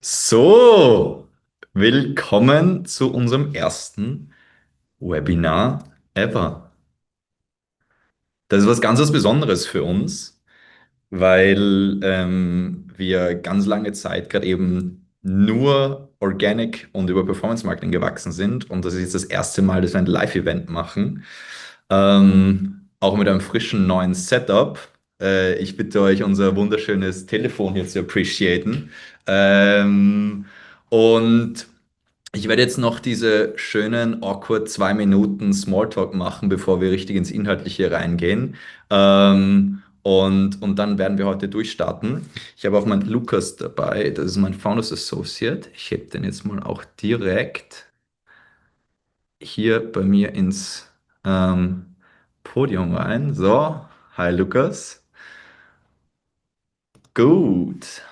So, willkommen zu unserem ersten Webinar ever. Das ist was Besonderes für uns, weil wir ganz lange Zeit gerade eben nur Organic und über Performance Marketing gewachsen sind. Und das ist jetzt das erste Mal, dass wir ein Live-Event machen. Auch mit einem frischen neuen Setup. Ich bitte euch, unser wunderschönes Telefon hier zu appreciaten. Ähm, und ich werde jetzt noch diese schönen, awkward 2 Minuten Smalltalk machen, bevor wir richtig ins Inhaltliche reingehen. Und dann werden wir heute durchstarten. Ich habe auch meinen Lukas dabei, das ist mein Founders Associate. Ich hebe den jetzt mal auch direkt hier bei mir ins Podium rein. So, hi Lukas. Gut.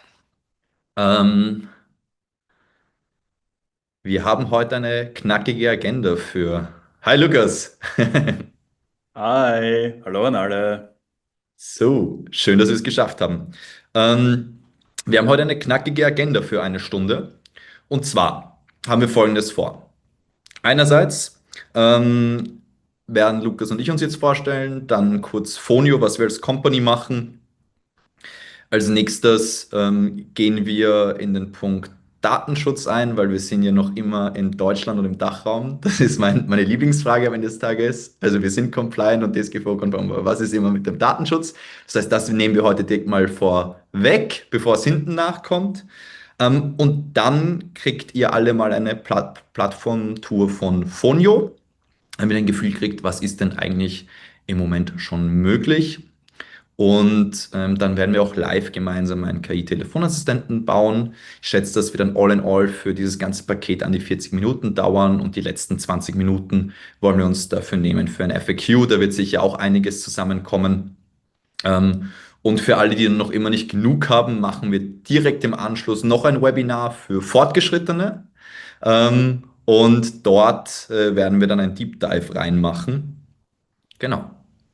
Ähm, Wir haben heute eine knackige Agenda für. Hi Lukas. Hi, hallo an alle. So, schön, dass wir es geschafft haben. Ähm, Wir haben heute eine knackige Agenda für eine Stunde. Und zwar haben wir Folgendes vor. Einerseits werden Lukas und ich uns jetzt vorstellen, dann kurz Fonio, was wir als Company machen. Als nächstes gehen wir in den Punkt Datenschutz ein, weil wir sind ja noch immer in Deutschland und im Dachraum. Das ist meine Lieblingsfrage am Ende des Tages. Also wir sind compliant und DSGVO-konform, aber was ist immer mit dem Datenschutz? Das heißt, das nehmen wir heute direkt mal vorweg, bevor es hinten nachkommt. Und dann kriegt ihr alle mal eine Plattform-Tour von Fonio, damit ihr ein Gefühl kriegt, was ist denn eigentlich im Moment schon möglich. Und dann werden wir auch live gemeinsam einen KI-Telefonassistenten bauen. Ich schätze, dass wir dann all in all für dieses ganze Paket an die 40 Minuten dauern und die letzten 20 Minuten wollen wir uns dafür nehmen für ein FAQ. Da wird sicher auch einiges zusammenkommen. Und für alle, die dann noch immer nicht genug haben, machen wir direkt im Anschluss noch ein Webinar für Fortgeschrittene. Und dort werden wir dann ein Deep Dive reinmachen. Genau.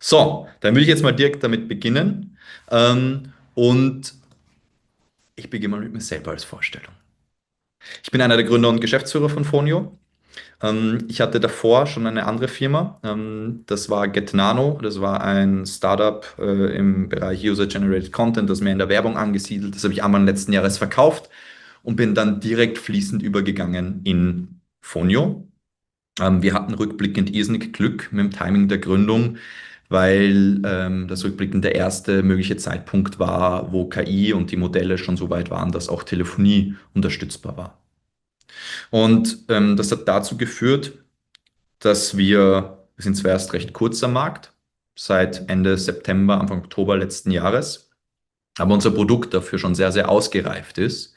So, dann würde ich jetzt mal direkt damit beginnen. Und ich beginne mal mit mir selber als Vorstellung. Ich bin einer der Gründer und Geschäftsführer von Fonio. Ich hatte davor schon eine andere Firma. Das war GetNano. Das war ein Startup im Bereich User-Generated Content, das mehr in der Werbung angesiedelt. Das habe ich Anfang letzten Jahres verkauft und bin dann direkt fließend übergegangen in Fonio. Wir hatten rückblickend irrsinnig Glück mit dem Timing der Gründung, weil das rückblickend der erste mögliche Zeitpunkt war, wo KI und die Modelle schon so weit waren, dass auch Telefonie unterstützbar war. Und das hat dazu geführt, dass wir sind zwar erst recht kurz am Markt, seit Ende September, Anfang Oktober letzten Jahres, aber unser Produkt dafür schon sehr, sehr ausgereift ist.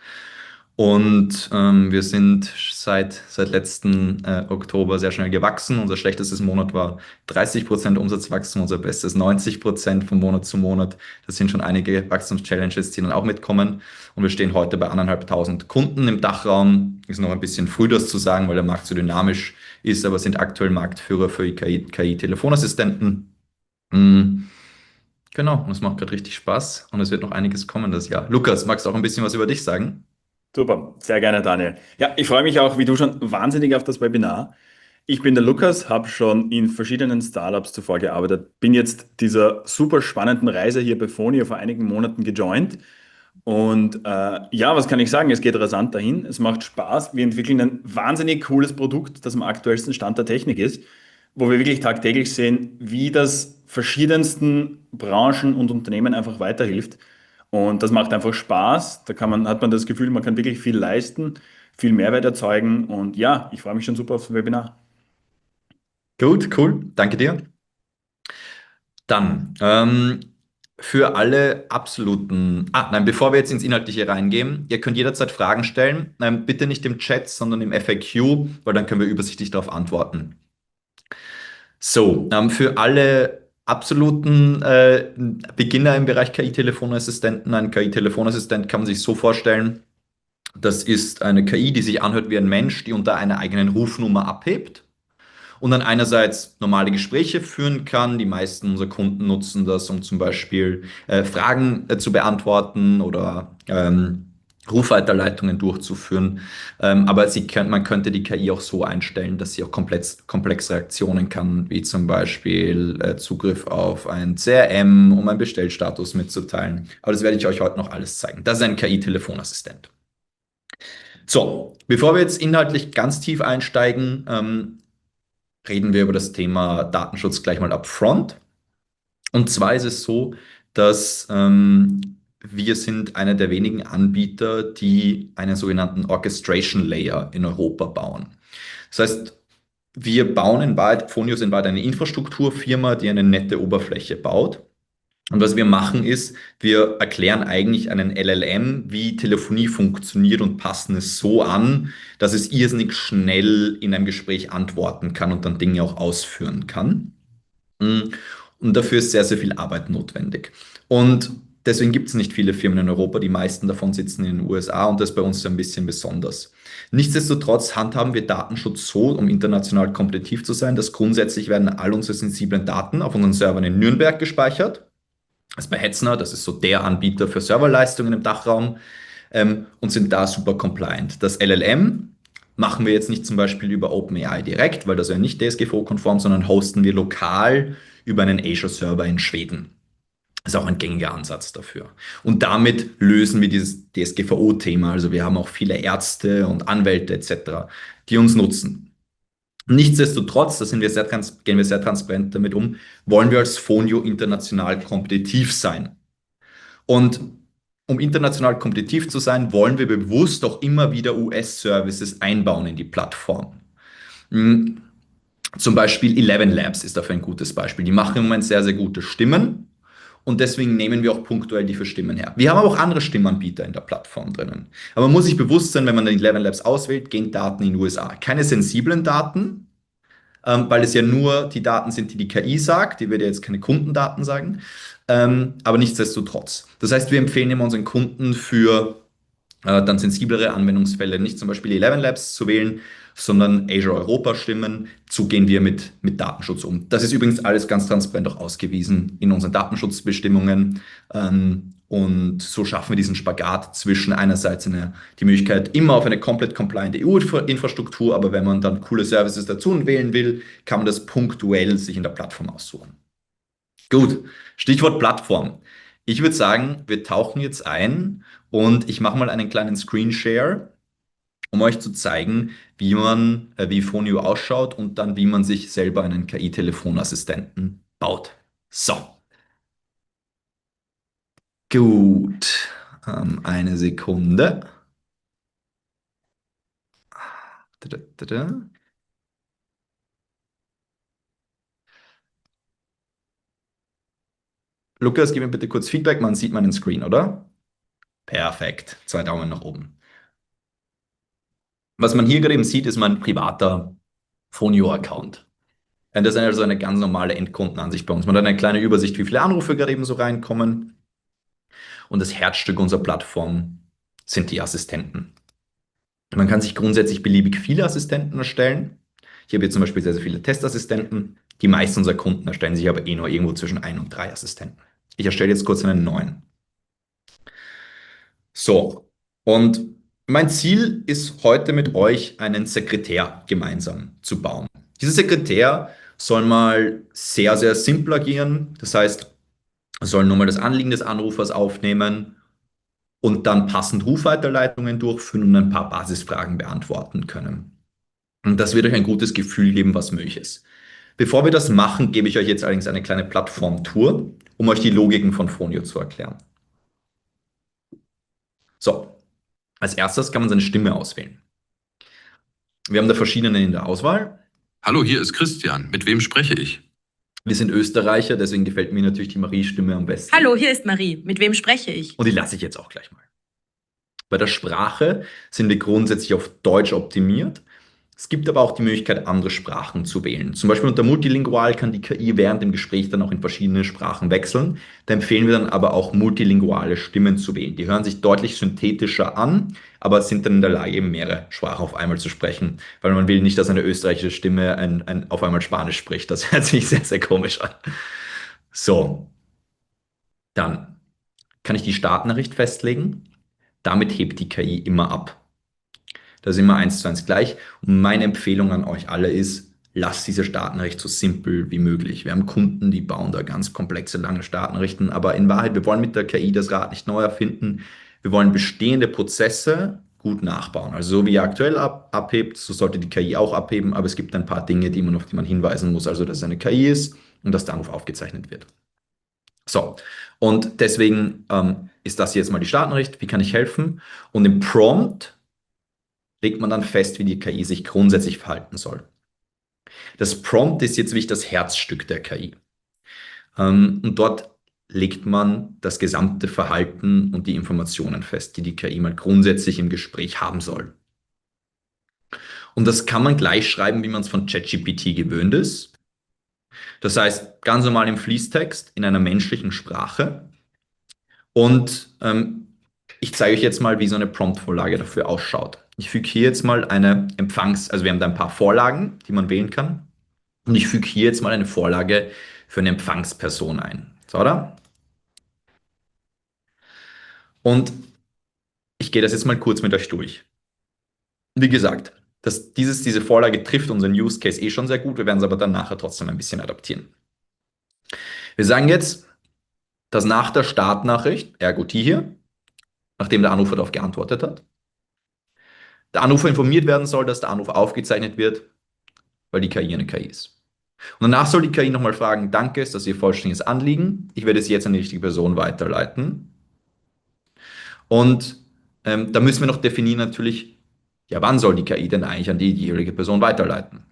Und wir sind seit letzten Oktober sehr schnell gewachsen. Unser schlechtestes Monat war 30% Umsatzwachstum, unser bestes 90% von Monat zu Monat. Das sind schon einige Wachstumschallenges, die dann auch mitkommen. Und wir stehen heute bei 1.500 Kunden im Dachraum. Ist noch ein bisschen früh, das zu sagen, weil der Markt so dynamisch ist, aber sind aktuell Marktführer für KI-Telefonassistenten. Genau, und es macht gerade richtig Spaß und es wird noch einiges kommen das Jahr. Lukas, magst du auch ein bisschen was über dich sagen? Super, sehr gerne, Daniel. Ja, ich freue mich auch, wie du schon, wahnsinnig auf das Webinar. Ich bin der Lukas, habe schon in verschiedenen Startups zuvor gearbeitet, bin jetzt dieser super spannenden Reise hier bei Fonio vor einigen Monaten gejoint. Und ja, was kann ich sagen? Es geht rasant dahin, es macht Spaß. Wir entwickeln ein wahnsinnig cooles Produkt, das am aktuellsten Stand der Technik ist, wo wir wirklich tagtäglich sehen, wie das verschiedensten Branchen und Unternehmen einfach weiterhilft. Und das macht einfach Spaß. Hat man das Gefühl, man kann wirklich viel leisten, viel Mehrwert erzeugen. Und ja, ich freue mich schon super aufs Webinar. Gut, cool, danke dir. Dann, für alle absoluten. Nein, bevor wir jetzt ins Inhaltliche reingehen, ihr könnt jederzeit Fragen stellen. Bitte nicht im Chat, sondern im FAQ, weil dann können wir übersichtlich darauf antworten. So, für alle absoluten Beginner im Bereich KI-Telefonassistenten, ein KI-Telefonassistent kann man sich so vorstellen, das ist eine KI, die sich anhört wie ein Mensch, die unter einer eigenen Rufnummer abhebt und dann einerseits normale Gespräche führen kann. Die meisten unserer Kunden nutzen das, um zum Beispiel Fragen zu beantworten oder Rufweiterleitungen durchzuführen. Aber man könnte die KI auch so einstellen, dass sie auch komplexe Reaktionen kann, wie zum Beispiel Zugriff auf ein CRM, um einen Bestellstatus mitzuteilen. Aber das werde ich euch heute noch alles zeigen. Das ist ein KI-Telefonassistent. So, bevor wir jetzt inhaltlich ganz tief einsteigen, reden wir über das Thema Datenschutz gleich mal upfront. Und zwar ist es so, dass wir sind einer der wenigen Anbieter, die einen sogenannten Orchestration Layer in Europa bauen. Das heißt, wir bauen in Wahrheit, Fonio ist in Wahrheit eine Infrastrukturfirma, die eine nette Oberfläche baut. Und was wir machen ist, wir erklären eigentlich einen LLM, wie Telefonie funktioniert und passen es so an, dass es irrsinnig schnell in einem Gespräch antworten kann und dann Dinge auch ausführen kann. Mm. Und dafür ist sehr, sehr viel Arbeit notwendig. Und deswegen gibt es nicht viele Firmen in Europa. Die meisten davon sitzen in den USA und das ist bei uns so ein bisschen besonders. Nichtsdestotrotz handhaben wir Datenschutz so, um international kompetitiv zu sein, dass grundsätzlich werden all unsere sensiblen Daten auf unseren Servern in Nürnberg gespeichert. Das ist bei Hetzner, das ist so der Anbieter für Serverleistungen im Dachraum, und sind da super compliant. Das LLM machen wir jetzt nicht zum Beispiel über OpenAI direkt, weil das ja nicht DSGVO-konform, sondern hosten wir lokal über einen Azure-Server in Schweden. Das ist auch ein gängiger Ansatz dafür. Und damit lösen wir dieses DSGVO-Thema. Also wir haben auch viele Ärzte und Anwälte etc., die uns nutzen. Nichtsdestotrotz, gehen wir sehr transparent damit um, wollen wir als Fonio international kompetitiv sein. Und um international kompetitiv zu sein, wollen wir bewusst auch immer wieder US-Services einbauen in die Plattform. Hm, Zum Beispiel Eleven Labs ist dafür ein gutes Beispiel. Die machen im Moment sehr, sehr gute Stimmen und deswegen nehmen wir auch punktuell die für Stimmen her. Wir haben aber auch andere Stimmanbieter in der Plattform drinnen. Aber man muss sich bewusst sein, wenn man den Eleven Labs auswählt, gehen Daten in den USA. Keine sensiblen Daten, weil es ja nur die Daten sind, die die KI sagt. Die wird ja jetzt keine Kundendaten sagen. Aber nichtsdestotrotz. Das heißt, wir empfehlen immer unseren Kunden für dann sensiblere Anwendungsfälle nicht zum Beispiel Eleven Labs zu wählen, sondern Azure Europa Stimmen. So gehen wir mit Datenschutz um. Das ist übrigens alles ganz transparent auch ausgewiesen in unseren Datenschutzbestimmungen. Und so schaffen wir diesen Spagat zwischen einerseits die Möglichkeit immer auf eine komplett compliant EU-Infrastruktur, aber wenn man dann coole Services dazu wählen will, kann man das punktuell sich in der Plattform aussuchen. Gut, Stichwort Plattform. Ich würde sagen, wir tauchen jetzt ein und ich mache mal einen kleinen Screenshare, um euch zu zeigen, wie Fonio ausschaut und dann, wie man sich selber einen KI-Telefonassistenten baut. So, gut. Eine Sekunde. Tada, tada. Lukas, gib mir bitte kurz Feedback. Man sieht meinen Screen, oder? Perfekt. 2 Daumen nach oben. Was man hier gerade eben sieht, ist mein privater Fonio-Account. Das ist also eine ganz normale Endkundenansicht bei uns. Man hat eine kleine Übersicht, wie viele Anrufe gerade eben so reinkommen. Und das Herzstück unserer Plattform sind die Assistenten. Man kann sich grundsätzlich beliebig viele Assistenten erstellen. Ich habe hier zum Beispiel sehr, sehr viele Testassistenten. Die meisten unserer Kunden erstellen sich aber nur irgendwo zwischen 1 und 3 Assistenten. Ich erstelle jetzt kurz einen neuen. So, und mein Ziel ist heute mit euch einen Sekretär gemeinsam zu bauen. Dieser Sekretär soll mal sehr, sehr simpel agieren. Das heißt, er soll nur mal das Anliegen des Anrufers aufnehmen und dann passend Rufweiterleitungen durchführen und ein paar Basisfragen beantworten können. Und das wird euch ein gutes Gefühl geben, was möglich ist. Bevor wir das machen, gebe ich euch jetzt allerdings eine kleine Plattformtour, um euch die Logiken von Fonio zu erklären. So, als erstes kann man seine Stimme auswählen. Wir haben da verschiedene in der Auswahl. Hallo, hier ist Christian. Mit wem spreche ich? Wir sind Österreicher, deswegen gefällt mir natürlich die Marie-Stimme am besten. Hallo, hier ist Marie. Mit wem spreche ich? Und die lasse ich jetzt auch gleich mal. Bei der Sprache sind wir grundsätzlich auf Deutsch optimiert. Es gibt aber auch die Möglichkeit, andere Sprachen zu wählen. Zum Beispiel unter Multilingual kann die KI während dem Gespräch dann auch in verschiedene Sprachen wechseln. Da empfehlen wir dann aber auch multilinguale Stimmen zu wählen. Die hören sich deutlich synthetischer an, aber sind dann in der Lage, eben mehrere Sprachen auf einmal zu sprechen. Weil man will nicht, dass eine österreichische Stimme auf einmal Spanisch spricht. Das hört sich sehr, sehr komisch an. So, dann kann ich die Startnachricht festlegen. damit hebt die KI immer ab. Das ist immer 1:1 gleich. Und meine Empfehlung an euch alle ist, lasst diese Startnachricht so simpel wie möglich. Wir haben Kunden, die bauen da ganz komplexe, lange Startnachrichten, aber in Wahrheit, wir wollen mit der KI das Rad nicht neu erfinden. Wir wollen bestehende Prozesse gut nachbauen. Also so wie ihr aktuell abhebt, so sollte die KI auch abheben, aber es gibt ein paar Dinge, auf die man hinweisen muss. Also, dass es eine KI ist und dass der Anruf aufgezeichnet wird. So, und deswegen ist das jetzt mal die Startnachricht. Wie kann ich helfen? Und im Prompt legt man dann fest, wie die KI sich grundsätzlich verhalten soll. Das Prompt ist jetzt wirklich das Herzstück der KI. Und dort legt man das gesamte Verhalten und die Informationen fest, die die KI mal grundsätzlich im Gespräch haben soll. Und das kann man gleich schreiben, wie man es von ChatGPT gewöhnt ist. Das heißt, ganz normal im Fließtext, in einer menschlichen Sprache. Und ich zeige euch jetzt mal, wie so eine Prompt-Vorlage dafür ausschaut. Ich füge hier jetzt mal also wir haben da ein paar Vorlagen, die man wählen kann. Und ich füge hier jetzt mal eine Vorlage für eine Empfangsperson ein. So, oder? Und ich gehe das jetzt mal kurz mit euch durch. Wie gesagt, diese Vorlage trifft unseren Use Case eh schon sehr gut. Wir werden es aber dann nachher trotzdem ein bisschen adaptieren. Wir sagen jetzt, dass nach der Startnachricht, ergo die hier, nachdem der Anrufer darauf geantwortet hat, der Anrufer informiert werden soll, dass der Anruf aufgezeichnet wird, weil die KI eine KI ist. Und danach soll die KI nochmal fragen, danke, ist das Ihr vollständiges Anliegen? Ich werde es jetzt an die richtige Person weiterleiten. Und da müssen wir noch definieren natürlich, ja, wann soll die KI denn eigentlich an die jeweilige Person weiterleiten?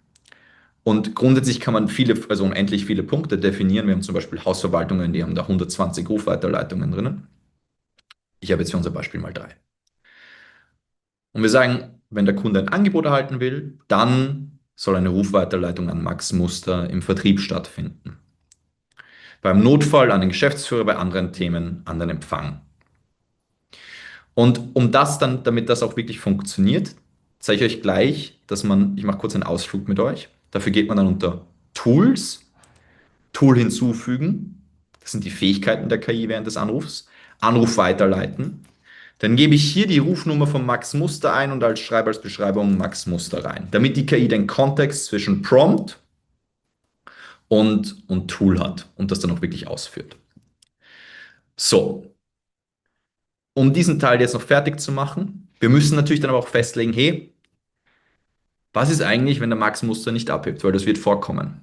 Und grundsätzlich kann man also unendlich viele Punkte definieren. Wir haben zum Beispiel Hausverwaltungen, die haben da 120 Rufweiterleitungen drinnen. Ich habe jetzt für unser Beispiel mal 3. Und wir sagen, wenn der Kunde ein Angebot erhalten will, dann soll eine Rufweiterleitung an Max Muster im Vertrieb stattfinden. Beim Notfall an den Geschäftsführer, bei anderen Themen an den Empfang. Und damit das auch wirklich funktioniert, zeige ich euch gleich, ich mache kurz einen Ausflug mit euch. Dafür geht man dann unter Tools, Tool hinzufügen. Das sind die Fähigkeiten der KI während des Anrufs. Anruf weiterleiten. Dann gebe ich hier die Rufnummer von Max Muster ein und schreibe als Beschreibung Max Muster rein, damit die KI den Kontext zwischen Prompt und Tool hat und das dann auch wirklich ausführt. So, um diesen Teil jetzt noch fertig zu machen, wir müssen natürlich dann aber auch festlegen, hey, was ist eigentlich, wenn der Max Muster nicht abhebt, weil das wird vorkommen.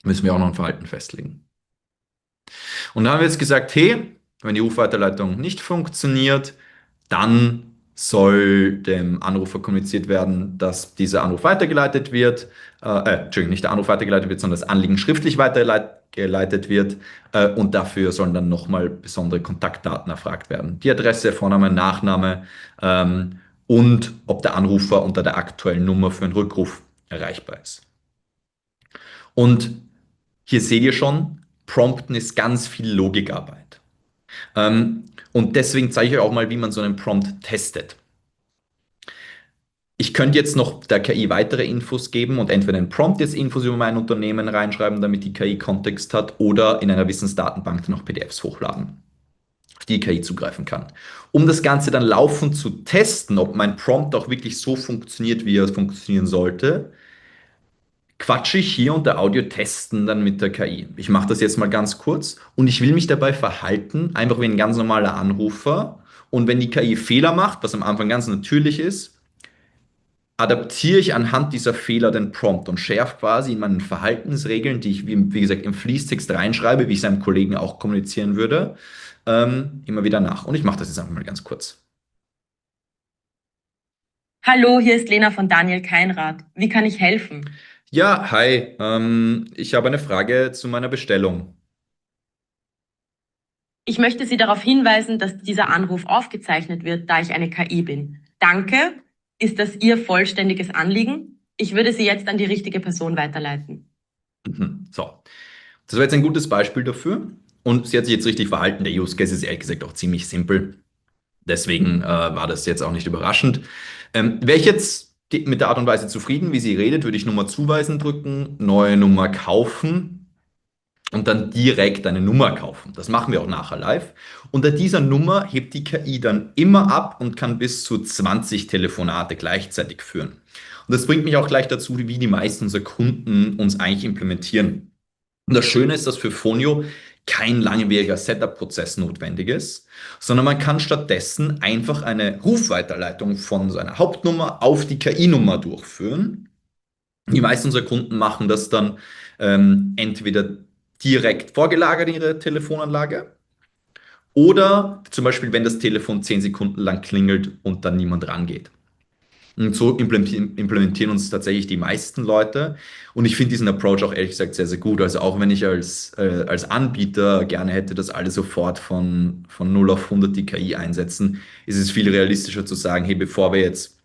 Müssen wir auch noch ein Verhalten festlegen. Und dann haben wir jetzt gesagt, hey, wenn die Rufweiterleitung nicht funktioniert, dann soll dem Anrufer kommuniziert werden, dass dieser Anruf weitergeleitet wird. Entschuldigung, nicht der Anruf weitergeleitet wird, sondern das Anliegen schriftlich weitergeleitet wird. Und dafür sollen dann nochmal besondere Kontaktdaten erfragt werden. Die Adresse, Vorname, Nachname und ob der Anrufer unter der aktuellen Nummer für einen Rückruf erreichbar ist. Und hier seht ihr schon, Prompten ist ganz viel Logikarbeit. Und deswegen zeige ich euch auch mal, wie man so einen Prompt testet. Ich könnte jetzt noch der KI weitere Infos geben und entweder einen Prompt jetzt Infos über mein Unternehmen reinschreiben, damit die KI Kontext hat, oder in einer Wissensdatenbank dann noch PDFs hochladen, auf die KI zugreifen kann. Um das Ganze dann laufend zu testen, ob mein Prompt auch wirklich so funktioniert, wie er funktionieren sollte, quatsche ich hier unter Audio testen dann mit der KI. Ich mache das jetzt mal ganz kurz und ich will mich dabei verhalten, einfach wie ein ganz normaler Anrufer. Und wenn die KI Fehler macht, was am Anfang ganz natürlich ist, adaptiere ich anhand dieser Fehler den Prompt und schärfe quasi in meinen Verhaltensregeln, die ich, wie gesagt, im Fließtext reinschreibe, wie ich es einem Kollegen auch kommunizieren würde, immer wieder nach. Und ich mache das jetzt einfach mal ganz kurz. Hallo, hier ist Lena von Daniel Keinrad. Wie kann ich helfen? Ja, hi. Ich habe eine Frage zu meiner Bestellung. Ich möchte Sie darauf hinweisen, dass dieser Anruf aufgezeichnet wird, da ich eine KI bin. Danke. Ist das Ihr vollständiges Anliegen? Ich würde Sie jetzt an die richtige Person weiterleiten. So, das war jetzt ein gutes Beispiel dafür. Und sie hat sich jetzt richtig verhalten. Der Use Case ist ehrlich gesagt auch ziemlich simpel. Deswegen war das jetzt auch nicht überraschend. Wäre ich jetzt mit der Art und Weise zufrieden, wie sie redet, würde ich Nummer zuweisen drücken, neue Nummer kaufen. und dann direkt eine Nummer kaufen. Das machen wir auch nachher live. Unter dieser Nummer hebt die KI dann immer ab und kann bis zu 20 Telefonate gleichzeitig führen. Und das bringt mich auch gleich dazu, wie die meisten unserer Kunden uns eigentlich implementieren. Und das Schöne ist, dass für Fonio kein langwieriger Setup-Prozess notwendig ist, sondern man kann stattdessen einfach eine Rufweiterleitung von seiner Hauptnummer auf die KI-Nummer durchführen. Die meisten unserer Kunden machen das dann entweder direkt vorgelagert in ihre Telefonanlage oder zum Beispiel, wenn das Telefon 10 Sekunden lang klingelt und dann niemand rangeht. Und so implementieren uns tatsächlich die meisten Leute. Und ich finde diesen Approach auch ehrlich gesagt sehr, sehr gut. Also auch wenn ich als Anbieter gerne hätte, dass alle sofort von 0 auf 100 die KI einsetzen, ist es viel realistischer zu sagen, hey, bevor wir jetzt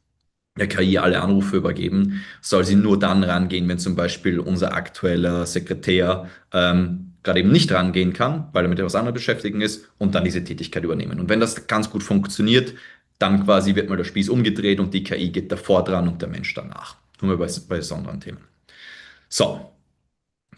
der KI alle Anrufe übergeben, soll sie nur dann rangehen, wenn zum Beispiel unser aktueller Sekretär gerade eben nicht rangehen kann, weil er mit etwas anderem beschäftigt ist und dann diese Tätigkeit übernehmen. Und wenn das ganz gut funktioniert, dann quasi wird mal der Spieß umgedreht und die KI geht davor dran und der Mensch danach. Nur bei besonderen Themen. So,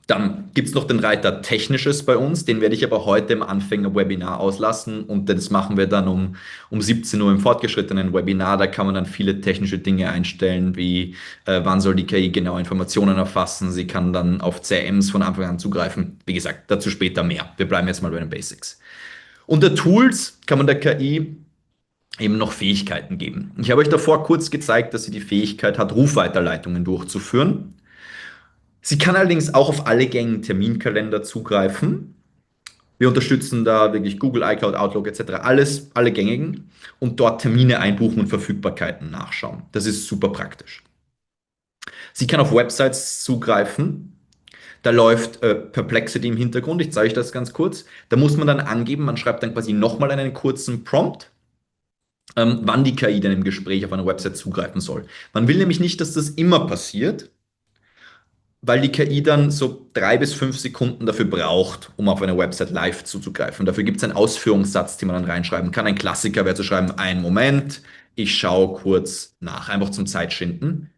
dann gibt es noch den Reiter Technisches bei uns, den werde ich aber heute im Anfänger-Webinar auslassen und das machen wir dann um 17 Uhr im fortgeschrittenen Webinar. Da kann man dann viele technische Dinge einstellen, wie wann soll die KI genau Informationen erfassen. Sie kann dann auf CRMs von Anfang an zugreifen. Wie gesagt, dazu später mehr. Wir bleiben jetzt mal bei den Basics. Unter Tools kann man der KI eben noch Fähigkeiten geben. Ich habe euch davor kurz gezeigt, dass sie die Fähigkeit hat, Rufweiterleitungen durchzuführen. Sie kann allerdings auch auf alle gängigen Terminkalender zugreifen. Wir unterstützen da wirklich Google, iCloud, Outlook etc. Alles, alle gängigen und dort Termine einbuchen und Verfügbarkeiten nachschauen. Das ist super praktisch. Sie kann auf Websites zugreifen. Da läuft Perplexity im Hintergrund. Ich zeige euch das ganz kurz. Da muss man dann angeben, man schreibt dann quasi nochmal einen kurzen Prompt, wann die KI denn im Gespräch auf einer Website zugreifen soll. Man will nämlich nicht, dass das immer passiert, weil die KI dann so 3 bis 5 Sekunden dafür braucht, um auf eine Website live zuzugreifen. Dafür gibt es einen Ausführungssatz, den man dann reinschreiben kann. Ein Klassiker wäre zu schreiben, einen Moment, ich schaue kurz nach, einfach zum Zeitschinden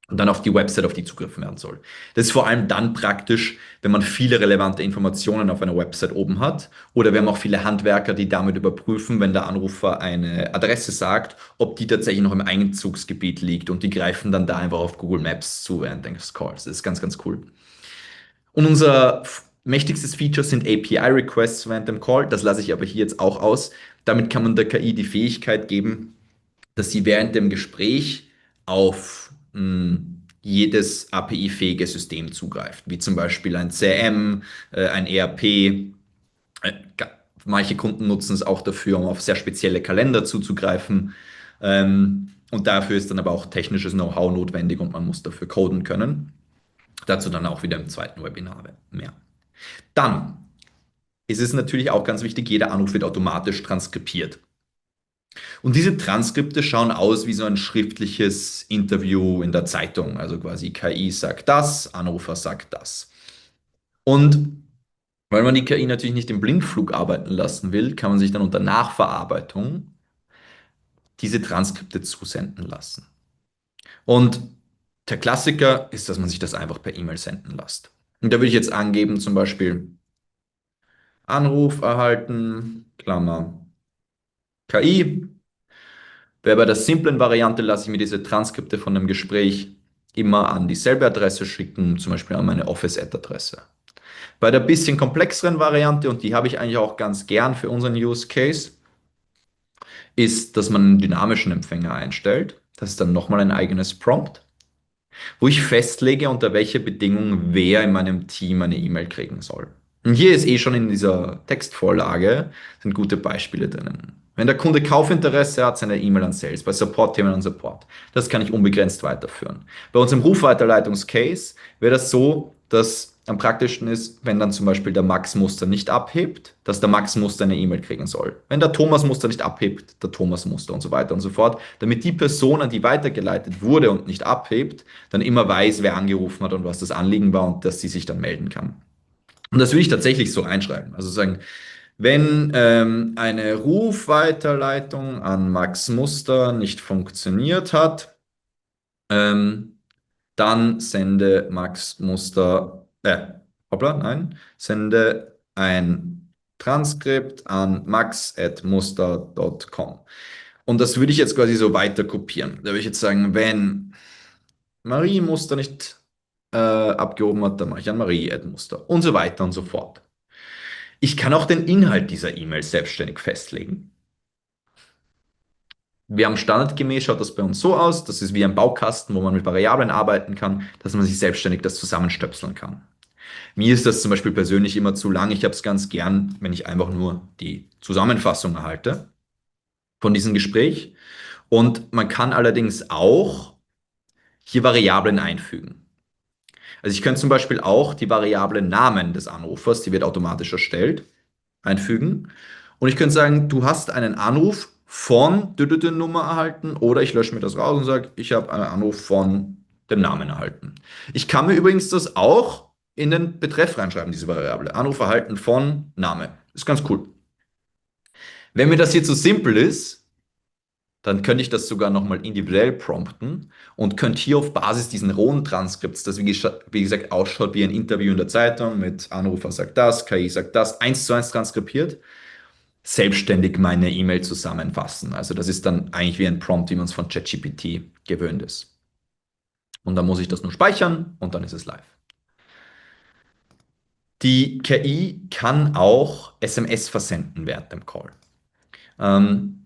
und dann auf die Website, auf die zugriffen werden soll. Das ist vor allem dann praktisch, wenn man viele relevante Informationen auf einer Website oben hat. Oder wir haben auch viele Handwerker, die damit überprüfen, wenn der Anrufer eine Adresse sagt, ob die tatsächlich noch im Einzugsgebiet liegt. Und die greifen dann da einfach auf Google Maps zu während des Calls. Das ist ganz, ganz cool. Und unser mächtigstes Feature sind API-Requests während dem Call. Das lasse ich aber hier jetzt auch aus. Damit kann man der KI die Fähigkeit geben, dass sie während dem Gespräch auf jedes API-fähige System zugreift, wie zum Beispiel ein CRM, ein ERP. Manche Kunden nutzen es auch dafür, um auf sehr spezielle Kalender zuzugreifen. Und dafür ist dann aber auch technisches Know-how notwendig und man muss dafür coden können. Dazu dann auch wieder im zweiten Webinar mehr. Dann ist es natürlich auch ganz wichtig, jeder Anruf wird automatisch transkribiert. Und diese Transkripte schauen aus wie so ein schriftliches Interview in der Zeitung. Also quasi KI sagt das, Anrufer sagt das. Und weil man die KI natürlich nicht im Blindflug arbeiten lassen will, kann man sich dann unter Nachverarbeitung diese Transkripte zusenden lassen. Und der Klassiker ist, dass man sich das einfach per E-Mail senden lässt. Und da würde ich jetzt angeben, zum Beispiel Anruf erhalten, Klammer, KI. Bei der simplen Variante lasse ich mir diese Transkripte von dem Gespräch immer an dieselbe Adresse schicken, zum Beispiel an meine Office-Ad-Adresse. Bei der bisschen komplexeren Variante, und die habe ich eigentlich auch ganz gern für unseren Use Case, ist, dass man einen dynamischen Empfänger einstellt. Das ist dann nochmal ein eigenes Prompt, wo ich festlege, unter welcher Bedingung wer in meinem Team eine E-Mail kriegen soll. Und hier ist schon in dieser Textvorlage sind gute Beispiele drinnen. Wenn der Kunde Kaufinteresse hat, seine E-Mail an Sales, bei Support-Themen an Support. Das kann ich unbegrenzt weiterführen. Bei uns im Rufweiterleitungscase wäre das so, dass am praktischsten ist, wenn dann zum Beispiel der Max Muster nicht abhebt, dass der Max Muster eine E-Mail kriegen soll. Wenn der Thomas Muster nicht abhebt, der Thomas Muster und so weiter und so fort, damit die Person, an die weitergeleitet wurde und nicht abhebt, dann immer weiß, wer angerufen hat und was das Anliegen war und dass sie sich dann melden kann. Und das will ich tatsächlich so einschreiben. Also sagen, wenn eine Rufweiterleitung an Max Muster nicht funktioniert hat, dann sende Max Muster, hoppla, nein, sende ein Transkript an max@muster.com. Und das würde ich jetzt quasi so weiter kopieren. Da würde ich jetzt sagen, wenn Marie Muster nicht abgehoben hat, dann mache ich an Marie Muster und so weiter und so fort. Ich kann auch den Inhalt dieser E-Mail selbstständig festlegen. Wir haben standardgemäß, schaut das bei uns so aus, das ist wie ein Baukasten, wo man mit Variablen arbeiten kann, dass man sich selbstständig das zusammenstöpseln kann. Mir ist das zum Beispiel persönlich immer zu lang. Ich habe es ganz gern, wenn ich einfach nur die Zusammenfassung erhalte von diesem Gespräch. Und man kann allerdings auch hier Variablen einfügen. Also ich könnte zum Beispiel auch die Variable Namen des Anrufers, die wird automatisch erstellt, einfügen. Und ich könnte sagen, du hast einen Anruf von der Nummer erhalten oder ich lösche mir das raus und sage, ich habe einen Anruf von dem Namen erhalten. Ich kann mir übrigens das auch in den Betreff reinschreiben, diese Variable. Anruf erhalten von Name. Ist ganz cool. Wenn mir das hier zu simpel ist, dann könnte ich das sogar nochmal individuell prompten und könnte hier auf Basis diesen rohen Transkripts, das wie gesagt ausschaut wie ein Interview in der Zeitung mit Anrufer sagt das, KI sagt das, eins zu eins transkribiert, selbstständig meine E-Mail zusammenfassen. Also das ist dann eigentlich wie ein Prompt, wie man es von ChatGPT gewöhnt ist. Und dann muss ich das nur speichern und dann ist es live. Die KI kann auch SMS versenden während dem Call.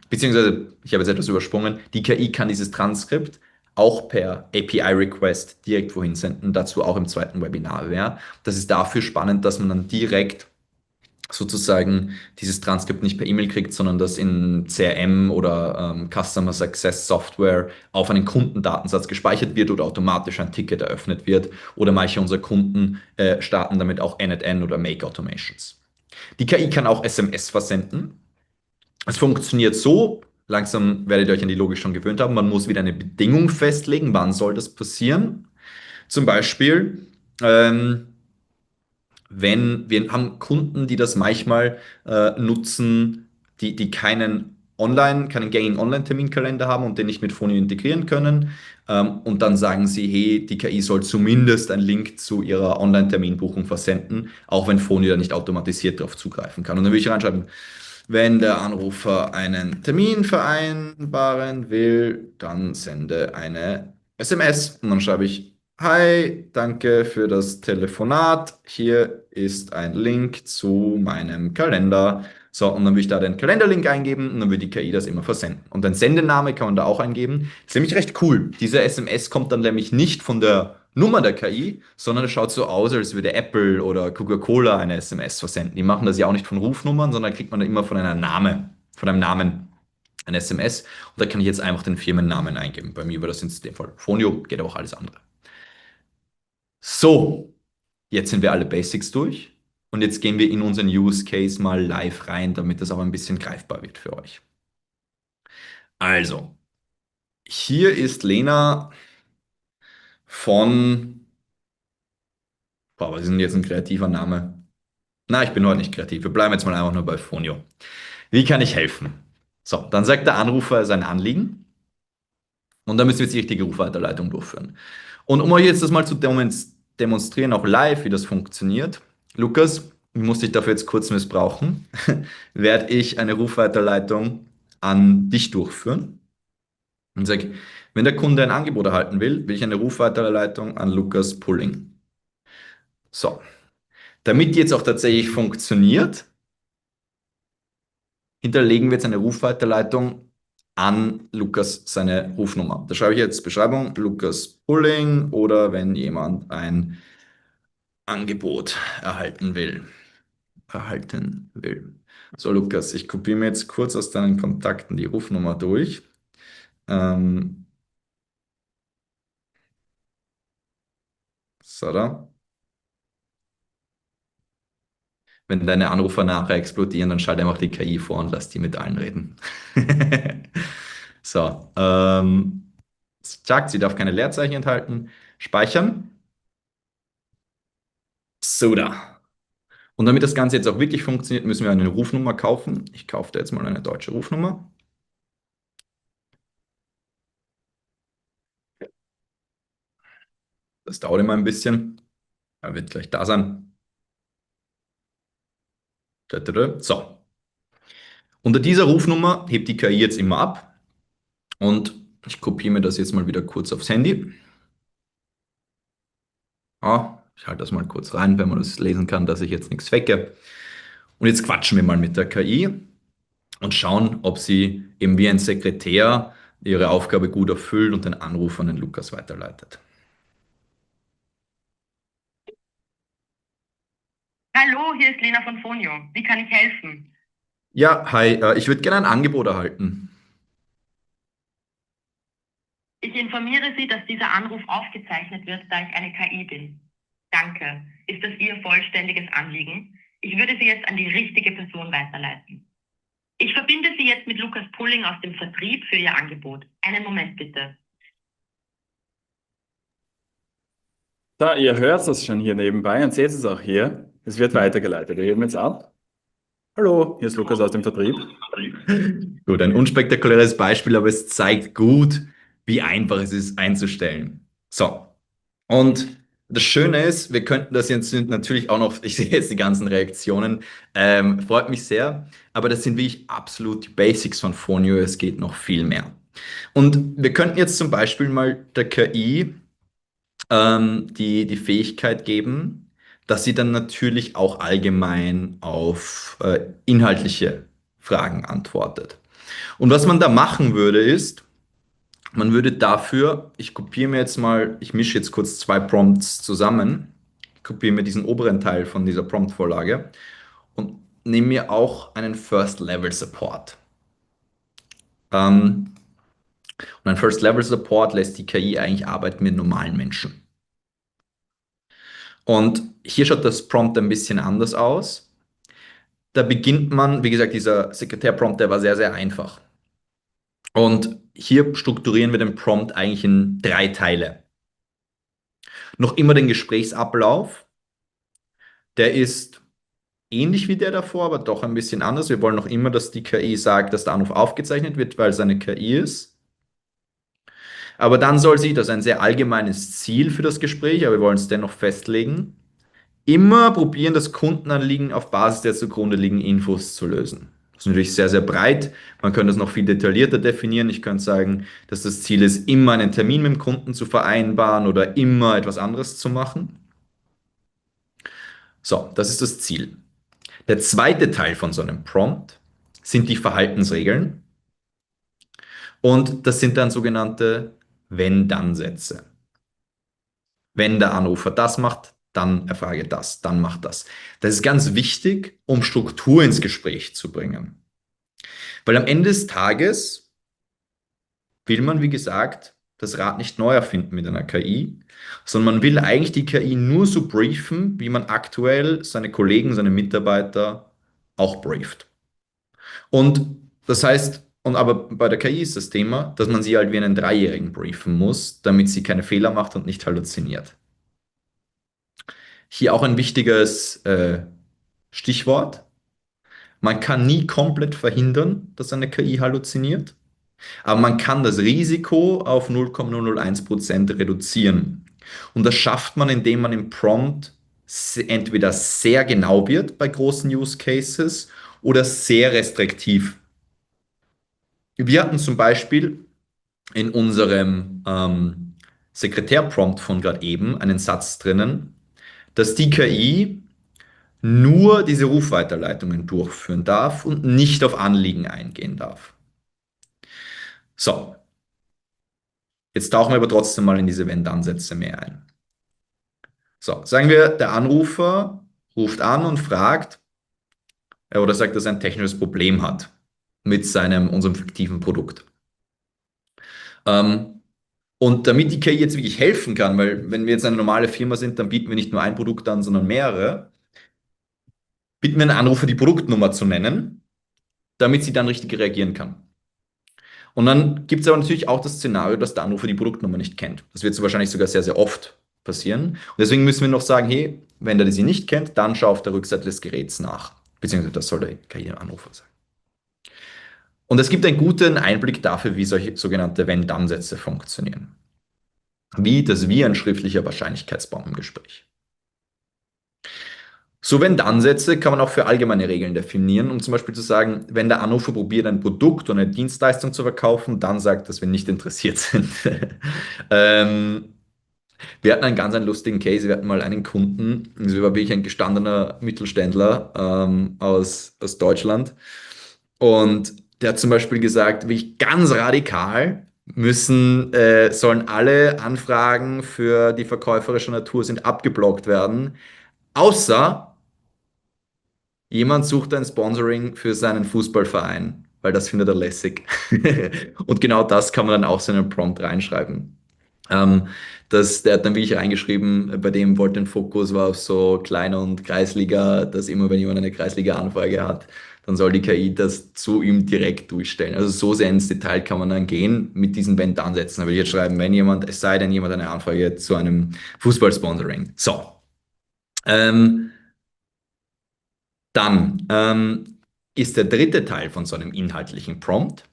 Beziehungsweise, ich habe jetzt etwas übersprungen, die KI kann dieses Transkript auch per API-Request direkt wohin senden, dazu auch im zweiten Webinar wäre. Das ist dafür spannend, dass man dann direkt sozusagen dieses Transkript nicht per E-Mail kriegt, sondern das in CRM oder Customer Success Software auf einen Kundendatensatz gespeichert wird oder automatisch ein Ticket eröffnet wird. Oder manche unserer Kunden starten damit auch N@N oder Make Automations. Die KI kann auch SMS versenden. Es funktioniert so, langsam werdet ihr euch an die Logik schon gewöhnt haben, man muss wieder eine Bedingung festlegen, wann soll das passieren. Zum Beispiel, ähm, wenn wir haben Kunden, die das manchmal nutzen, die keinen gängigen Online-Terminkalender haben und den nicht mit Phonio integrieren können. Und dann sagen sie, hey, die KI soll zumindest einen Link zu ihrer Online-Terminbuchung versenden, auch wenn Phonio da nicht automatisiert darauf zugreifen kann. Und dann würde ich reinschreiben, wenn der Anrufer einen Termin vereinbaren will, dann sende eine SMS. Und dann schreibe ich, hi, danke für das Telefonat. Hier ist ein Link zu meinem Kalender. So, und dann würde ich da den Kalenderlink eingeben und dann würde die KI das immer versenden. Und den Sendename kann man da auch eingeben. Ist nämlich recht cool. Diese SMS kommt dann nämlich nicht von der Nummer der KI, sondern es schaut so aus, als würde Apple oder Coca-Cola eine SMS versenden. Die machen das ja auch nicht von Rufnummern, sondern kriegt man dann immer von einem Namen ein SMS. Und da kann ich jetzt einfach den Firmennamen eingeben. Bei mir war das in dem Fall Phonio, geht aber auch alles andere. So, jetzt sind wir alle Basics durch und jetzt gehen wir in unseren Use Case mal live rein, damit das auch ein bisschen greifbar wird für euch. Also, hier ist Lena von, boah, was ist denn jetzt ein kreativer Name? Na, ich bin heute nicht kreativ. Wir bleiben jetzt mal einfach nur bei Phonio. Wie kann ich helfen? So, dann sagt der Anrufer sein Anliegen und dann müssen wir jetzt die richtige Rufweiterleitung durchführen. Und um euch jetzt das mal zu demonstrieren, auch live, wie das funktioniert, Lukas, ich muss dich dafür jetzt kurz missbrauchen, werde ich eine Rufweiterleitung an dich durchführen und sage, wenn der Kunde ein Angebot erhalten will, will ich eine Rufweiterleitung an Lukas Pulling. So, damit die jetzt auch tatsächlich funktioniert, hinterlegen wir jetzt eine Rufweiterleitung an Lukas seine Rufnummer. Da schreibe ich jetzt Beschreibung, Lukas Pulling oder wenn jemand ein Angebot erhalten will. So, Lukas, ich kopiere mir jetzt kurz aus deinen Kontakten die Rufnummer durch. Ähm, so, da. Wenn deine Anrufer nachher explodieren, dann schalte einfach die KI vor und lass die mit allen reden. So, sagt, sie darf keine Leerzeichen enthalten. Speichern. So da. Und damit das Ganze jetzt auch wirklich funktioniert, müssen wir eine Rufnummer kaufen. Ich kaufe da jetzt mal eine deutsche Rufnummer. Das dauert immer ein bisschen. Er wird gleich da sein. So, unter dieser Rufnummer hebt die KI jetzt immer ab und ich kopiere mir das jetzt mal wieder kurz aufs Handy. Ich halte das mal kurz rein, wenn man das lesen kann, dass ich jetzt nichts fecke. Und jetzt quatschen wir mal mit der KI und schauen, ob sie eben wie ein Sekretär ihre Aufgabe gut erfüllt und den Anruf an den Lukas weiterleitet. Hallo, hier ist Lena von Fonio. Wie kann ich helfen? Ja, hi, ich würde gerne ein Angebot erhalten. Ich informiere Sie, dass dieser Anruf aufgezeichnet wird, da ich eine KI bin. Danke. Ist das Ihr vollständiges Anliegen? Ich würde Sie jetzt an die richtige Person weiterleiten. Ich verbinde Sie jetzt mit Lukas Pulling aus dem Vertrieb für Ihr Angebot. Einen Moment bitte. Da, ihr hört das schon hier nebenbei und seht es auch hier. Es wird weitergeleitet. Wir heben jetzt ab. Hallo, hier ist Lukas aus dem Vertrieb. Gut, ein unspektakuläres Beispiel, aber es zeigt gut, wie einfach es ist einzustellen. So, und das Schöne ist, wir könnten das jetzt natürlich auch noch, ich sehe jetzt die ganzen Reaktionen, freut mich sehr, aber das sind wirklich absolut die Basics von Fonio, es geht noch viel mehr. Und wir könnten jetzt zum Beispiel mal der KI die Fähigkeit geben, dass sie dann natürlich auch allgemein auf inhaltliche Fragen antwortet. Und was man da machen würde, ist, man würde dafür, ich kopiere mir jetzt mal, ich mische jetzt kurz zwei Prompts zusammen, ich kopiere mir diesen oberen Teil von dieser Prompt-Vorlage und nehme mir auch einen First-Level-Support. Und ein First-Level-Support lässt die KI eigentlich arbeiten mit normalen Menschen. Und hier schaut das Prompt ein bisschen anders aus. Da beginnt man, wie gesagt, dieser Sekretär-Prompt, der war sehr, sehr einfach. Und hier strukturieren wir den Prompt eigentlich in drei Teile. Noch immer den Gesprächsablauf. Der ist ähnlich wie der davor, aber doch ein bisschen anders. Wir wollen noch immer, dass die KI sagt, dass der Anruf aufgezeichnet wird, weil es eine KI ist. Aber dann soll sie, das ist ein sehr allgemeines Ziel für das Gespräch, aber wir wollen es dennoch festlegen, immer probieren, das Kundenanliegen auf Basis der zugrunde liegenden Infos zu lösen. Das ist natürlich sehr, sehr breit. Man könnte das noch viel detaillierter definieren. Ich könnte sagen, dass das Ziel ist, immer einen Termin mit dem Kunden zu vereinbaren oder immer etwas anderes zu machen. So, das ist das Ziel. Der zweite Teil von so einem Prompt sind die Verhaltensregeln. Und das sind dann sogenannte Wenn-Dann-Sätze. Wenn der Anrufer das macht, dann erfrage das, dann macht das. Das ist ganz wichtig, um Struktur ins Gespräch zu bringen. Weil am Ende des Tages will man, wie gesagt, das Rad nicht neu erfinden mit einer KI, sondern man will eigentlich die KI nur so briefen, wie man aktuell seine Kollegen, seine Mitarbeiter auch brieft. Und das heißt, aber bei der KI ist das Thema, dass man sie halt wie einen Dreijährigen briefen muss, damit sie keine Fehler macht und nicht halluziniert. Hier auch ein wichtiges Stichwort. Man kann nie komplett verhindern, dass eine KI halluziniert, aber man kann das Risiko auf 0,001% reduzieren. Und das schafft man, indem man im Prompt entweder sehr genau wird bei großen Use Cases oder sehr restriktiv. Wir hatten zum Beispiel in unserem Sekretär-Prompt von gerade eben einen Satz drinnen, dass die KI nur diese Rufweiterleitungen durchführen darf und nicht auf Anliegen eingehen darf. So, jetzt tauchen wir aber trotzdem mal in diese Wenn-Dann-Sätze mehr ein. So, sagen wir, der Anrufer ruft an und fragt, oder sagt, dass er ein technisches Problem hat mit unserem fiktiven Produkt. Und damit die KI jetzt wirklich helfen kann, weil wenn wir jetzt eine normale Firma sind, dann bieten wir nicht nur ein Produkt an, sondern mehrere, bitten wir den Anrufer, die Produktnummer zu nennen, damit sie dann richtig reagieren kann. Und dann gibt es aber natürlich auch das Szenario, dass der Anrufer die Produktnummer nicht kennt. Das wird so wahrscheinlich sogar sehr, sehr oft passieren. Und deswegen müssen wir noch sagen, hey, wenn der sie nicht kennt, dann schau auf der Rückseite des Geräts nach. Beziehungsweise das soll der KI-Anrufer sagen. Und es gibt einen guten Einblick dafür, wie solche sogenannte Wenn-Dann-Sätze funktionieren. Wie ein schriftlicher Wahrscheinlichkeitsbaum im Gespräch. So Wenn-Dann-Sätze kann man auch für allgemeine Regeln definieren, um zum Beispiel zu sagen, wenn der Anrufer probiert, ein Produkt oder eine Dienstleistung zu verkaufen, dann sagt, dass wir nicht interessiert sind. ähm, Wir hatten einen lustigen Case. Wir hatten mal einen Kunden, das war wirklich ein gestandener Mittelständler aus Deutschland. Und der hat zum Beispiel gesagt, wirklich ganz radikal sollen alle Anfragen für die verkäuferische Natur sind abgeblockt werden, außer jemand sucht ein Sponsoring für seinen Fußballverein, weil das findet er lässig. Und genau das kann man dann auch so in einen Prompt reinschreiben. Ähm, Der hat dann wirklich reingeschrieben, bei dem wollte den Fokus war auf so Klein- und Kreisliga, dass immer wenn jemand eine Kreisliga-Anfrage hat, dann soll die KI das zu ihm direkt durchstellen. Also so sehr ins Detail kann man dann gehen mit diesen Wenn-Dann-Sätzen. Da will ich jetzt schreiben, es sei denn jemand eine Anfrage zu einem Fußballsponsoring. So. Ähm, dann ist der dritte Teil von so einem inhaltlichen Prompt,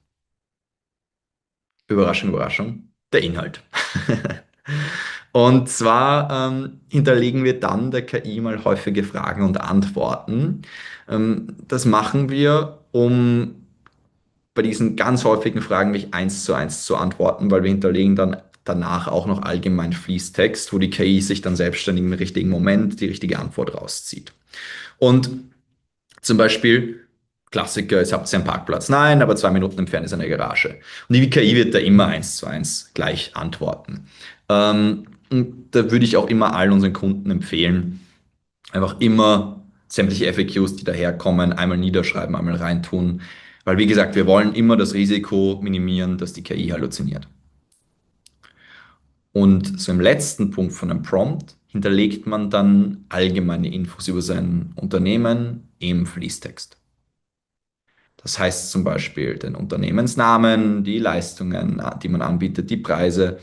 Überraschung, Überraschung, der Inhalt. Und zwar hinterlegen wir dann der KI mal häufige Fragen und Antworten. Das machen wir, um bei diesen ganz häufigen Fragen nicht eins zu eins zu antworten, weil wir hinterlegen dann danach auch noch allgemein Fließtext, wo die KI sich dann selbstständig im richtigen Moment die richtige Antwort rauszieht. Und zum Beispiel, Klassiker, es habt ihr einen Parkplatz? Nein, aber 2 Minuten entfernt ist eine Garage. Und die KI wird da immer eins zu eins gleich antworten. Und da würde ich auch immer allen unseren Kunden empfehlen, einfach immer sämtliche FAQs, die daherkommen, einmal niederschreiben, einmal reintun. Weil, wie gesagt, wir wollen immer das Risiko minimieren, dass die KI halluziniert. Und so im letzten Punkt von einem Prompt hinterlegt man dann allgemeine Infos über sein Unternehmen im Fließtext. Das heißt zum Beispiel den Unternehmensnamen, die Leistungen, die man anbietet, die Preise.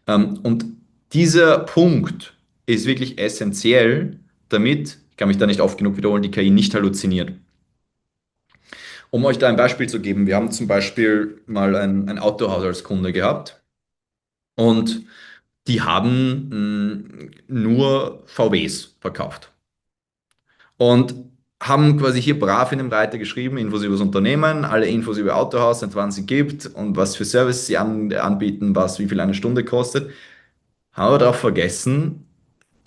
Und dieser Punkt ist wirklich essentiell, damit, ich kann mich da nicht oft genug wiederholen, die KI nicht halluziniert. Um euch da ein Beispiel zu geben, wir haben zum Beispiel mal ein Autohaus als Kunde gehabt und die haben nur VWs verkauft. Und haben quasi hier brav in dem Reiter geschrieben, Infos über das Unternehmen, alle Infos über Autohaus, seit wann sie gibt und was für Services sie anbieten, wie viel eine Stunde kostet. Haben aber darauf vergessen,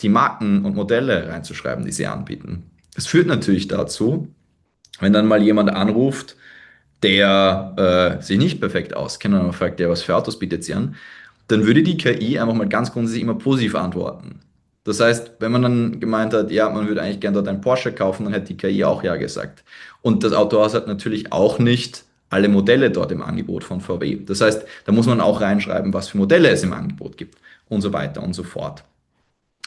die Marken und Modelle reinzuschreiben, die sie anbieten. Das führt natürlich dazu, wenn dann mal jemand anruft, der sich nicht perfekt auskennt und man fragt, ja, was für Autos bietet sie an, dann würde die KI einfach mal ganz grundsätzlich immer positiv antworten. Das heißt, wenn man dann gemeint hat, ja, man würde eigentlich gerne dort einen Porsche kaufen, dann hätte die KI auch ja gesagt. Und das Autohaus hat natürlich auch nicht alle Modelle dort im Angebot von VW. Das heißt, da muss man auch reinschreiben, was für Modelle es im Angebot gibt und so weiter und so fort.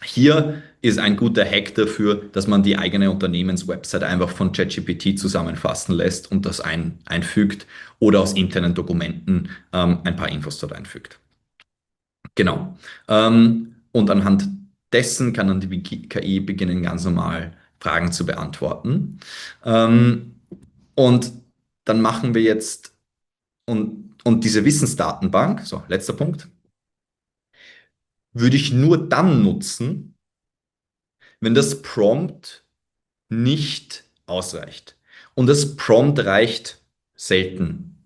Hier ist ein guter Hack dafür, dass man die eigene Unternehmenswebsite einfach von ChatGPT zusammenfassen lässt und das einfügt oder aus internen Dokumenten ein paar Infos dort einfügt. Genau. Und anhand dessen kann dann die KI beginnen, ganz normal Fragen zu beantworten. Und dann machen wir jetzt, und diese Wissensdatenbank, so, letzter Punkt, würde ich nur dann nutzen, wenn das Prompt nicht ausreicht. Und das Prompt reicht selten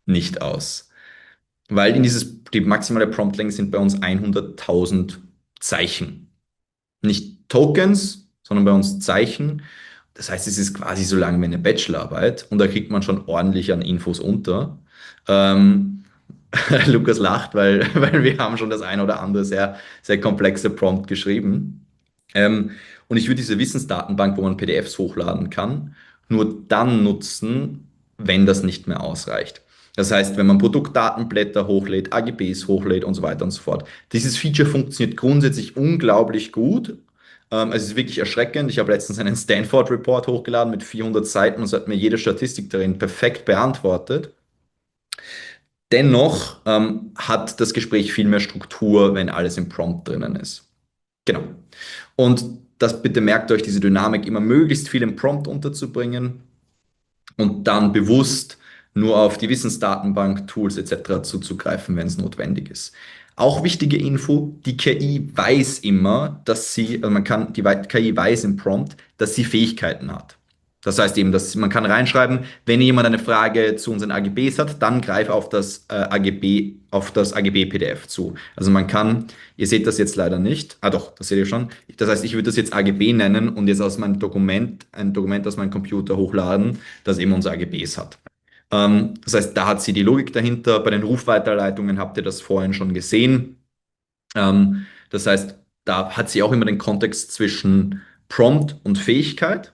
nicht aus. Weil die maximale Promptlänge sind bei uns 100.000 Zeichen. Nicht Tokens, sondern bei uns Zeichen. Das heißt, es ist quasi so lang wie eine Bachelorarbeit und da kriegt man schon ordentlich an Infos unter. Ähm, Lukas lacht, weil wir haben schon das ein oder andere sehr, sehr komplexe Prompt geschrieben. Und ich würde diese Wissensdatenbank, wo man PDFs hochladen kann, nur dann nutzen, wenn das nicht mehr ausreicht. Das heißt, wenn man Produktdatenblätter hochlädt, AGBs hochlädt und so weiter und so fort. Dieses Feature funktioniert grundsätzlich unglaublich gut. Es ist wirklich erschreckend. Ich habe letztens einen Stanford-Report hochgeladen mit 400 Seiten und es hat mir jede Statistik darin perfekt beantwortet. Dennoch hat das Gespräch viel mehr Struktur, wenn alles im Prompt drinnen ist. Genau. Und das bitte merkt euch, diese Dynamik immer möglichst viel im Prompt unterzubringen und dann bewusst nur auf die Wissensdatenbank, Tools etc. zuzugreifen, wenn es notwendig ist. Auch wichtige Info, die KI weiß immer, also die KI weiß im Prompt, dass sie Fähigkeiten hat. Das heißt eben, dass man kann reinschreiben, wenn jemand eine Frage zu unseren AGBs hat, dann greif auf das AGB-PDF zu. Also man kann, ihr seht das jetzt leider nicht, doch, das seht ihr schon. Das heißt, ich würde das jetzt AGB nennen und jetzt aus meinem Dokument, ein Dokument aus meinem Computer hochladen, das eben unsere AGBs hat. Das heißt, da hat sie die Logik dahinter. Bei den Rufweiterleitungen habt ihr das vorhin schon gesehen. Das heißt, da hat sie auch immer den Kontext zwischen Prompt und Fähigkeit.